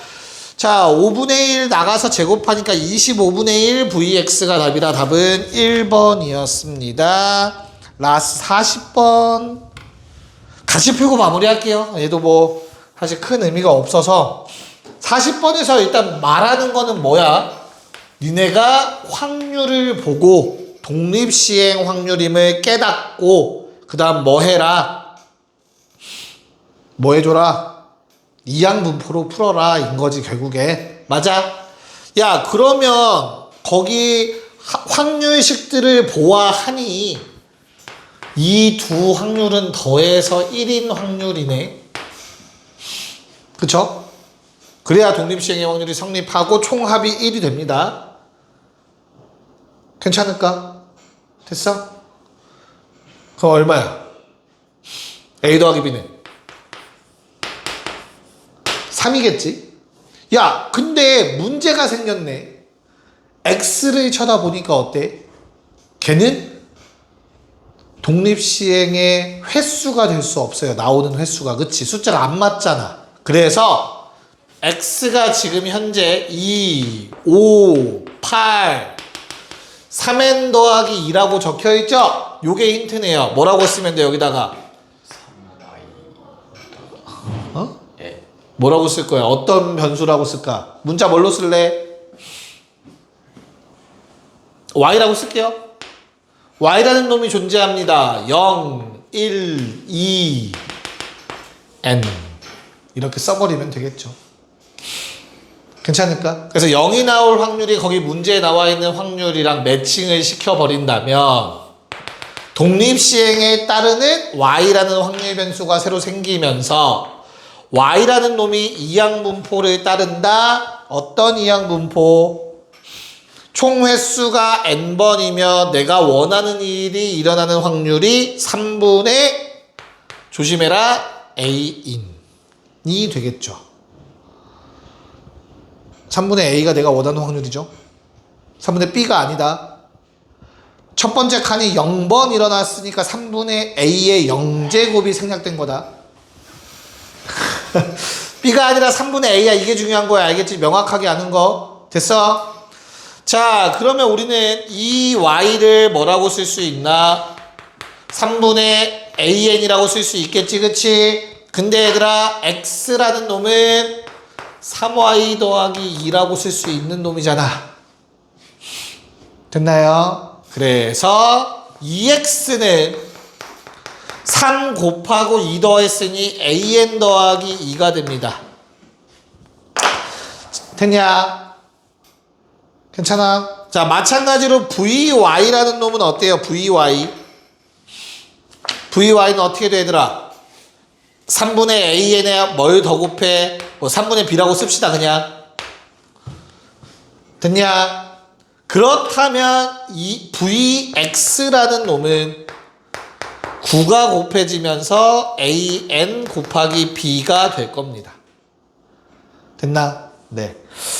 자, 5분의 1 나가서 제곱하니까 25분의 1 VX가 답이라 답은 1번이었습니다. 라스 40번. 같이 풀고 마무리할게요. 얘도 뭐 사실 큰 의미가 없어서. 40번에서 일단 말하는 거는 뭐야? 니네가 확률을 보고 독립시행 확률임을 깨닫고 그 다음 뭐 해라? 뭐 해줘라? 이항분포로 풀어라 인 거지 결국에. 맞아? 야, 그러면 거기 확률식들을 보아하니 이 두 확률은 더해서 1인 확률이네. 그쵸? 그래야 독립시행의 확률이 성립하고 총합이 1이 됩니다. 괜찮을까? 됐어? 그럼 얼마야? A 더하기 B는 3이겠지? 야, 근데 문제가 생겼네. X를 쳐다보니까 어때? 걔는 독립시행의 횟수가 될 수 없어요. 나오는 횟수가. 그치? 숫자가 안 맞잖아. 그래서 X가 지금 현재 2, 5, 8, 3n 더하기 2라고 적혀있죠? 요게 힌트네요. 뭐라고 쓰면 돼, 여기다가? 3y. 어? 예. 뭐라고 쓸 거야? 어떤 변수라고 쓸까? 문자 뭘로 쓸래? y라고 쓸게요. y라는 놈이 존재합니다. 0, 1, 2, n 이렇게 써버리면 되겠죠. 괜찮을까? 그래서 0이 나올 확률이 거기 문제에 나와 있는 확률이랑 매칭을 시켜버린다면 독립시행에 따르는 y라는 확률 변수가 새로 생기면서 y라는 놈이 이항분포를 따른다. 어떤 이항분포? 총 횟수가 n번이며 내가 원하는 일이 일어나는 확률이 3분의 조심해라 a인이 되겠죠. 3분의 a가 내가 원하는 확률이죠. 3분의 b가 아니다. 첫 번째 칸이 0번 일어났으니까 3분의 a의 0제곱이 생략된 거다. b가 아니라 3분의 a야. 이게 중요한 거야. 알겠지? 명확하게 아는 거. 됐어? 자, 그러면 우리는 이 y를 뭐라고 쓸 수 있나? 3분의 an이라고 쓸 수 있겠지, 그치? 근데 얘들아, x라는 놈은 3y 더하기 2라고 쓸 수 있는 놈이잖아. 됐나요? 그래서 2x는 3 곱하고 2 더했으니 an 더하기 2가 됩니다. 됐냐? 괜찮아? 자, 마찬가지로 vy라는 놈은 어때요? vy는 어떻게 돼, 얘들아? 3분의 an에 뭘 더 곱해? 뭐 3분의 b라고 씁시다, 그냥. 됐냐? 그렇다면 이 vx라는 놈은 9가 곱해지면서 an 곱하기 b가 될 겁니다. 됐나? 네.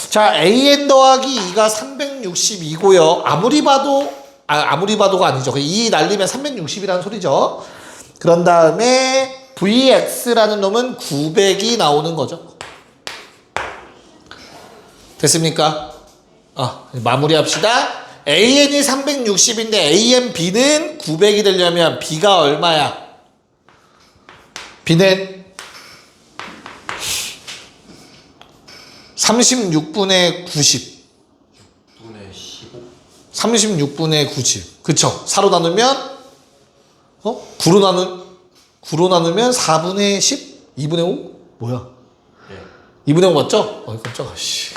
자, an 더하기 2가 362고요. 아무리 봐도가 아니죠. 2 날리면 360이라는 소리죠. 그런 다음에 vx라는 놈은 900이 나오는 거죠. 됐습니까? 마무리합시다. an이 360인데 an, b는 900이 되려면 b가 얼마야? b는 36분의 90. 36분의 90. 그쵸? 4로 나누면 9로 나누면 4분의 10? 2분의 5? 뭐야? 예. 2분의 5 맞죠? 깜짝아, 씨.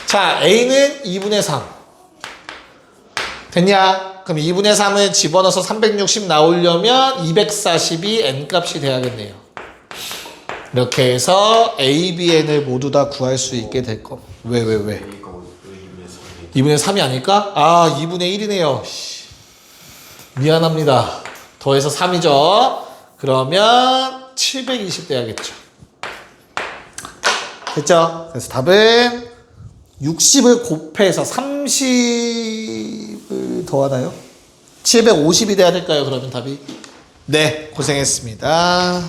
자, A는 2분의 3. 됐냐? 그럼 2분의 3을 집어넣어서 360 나오려면 240이 n값이 돼야겠네요. 이렇게 해서 A, B, N을 모두 다 구할 수 있게 될 거. 왜? 이거 왜 2분의 3이 2분의 3이 아닐까? 아, 2분의 1이네요. 미안합니다. 더해서 3이죠. 그러면 720 돼야겠죠. 됐죠? 그래서 답은 60을 곱해서 30을 더하나요? 750이 돼야 될까요? 그러면 답이? 네, 고생했습니다.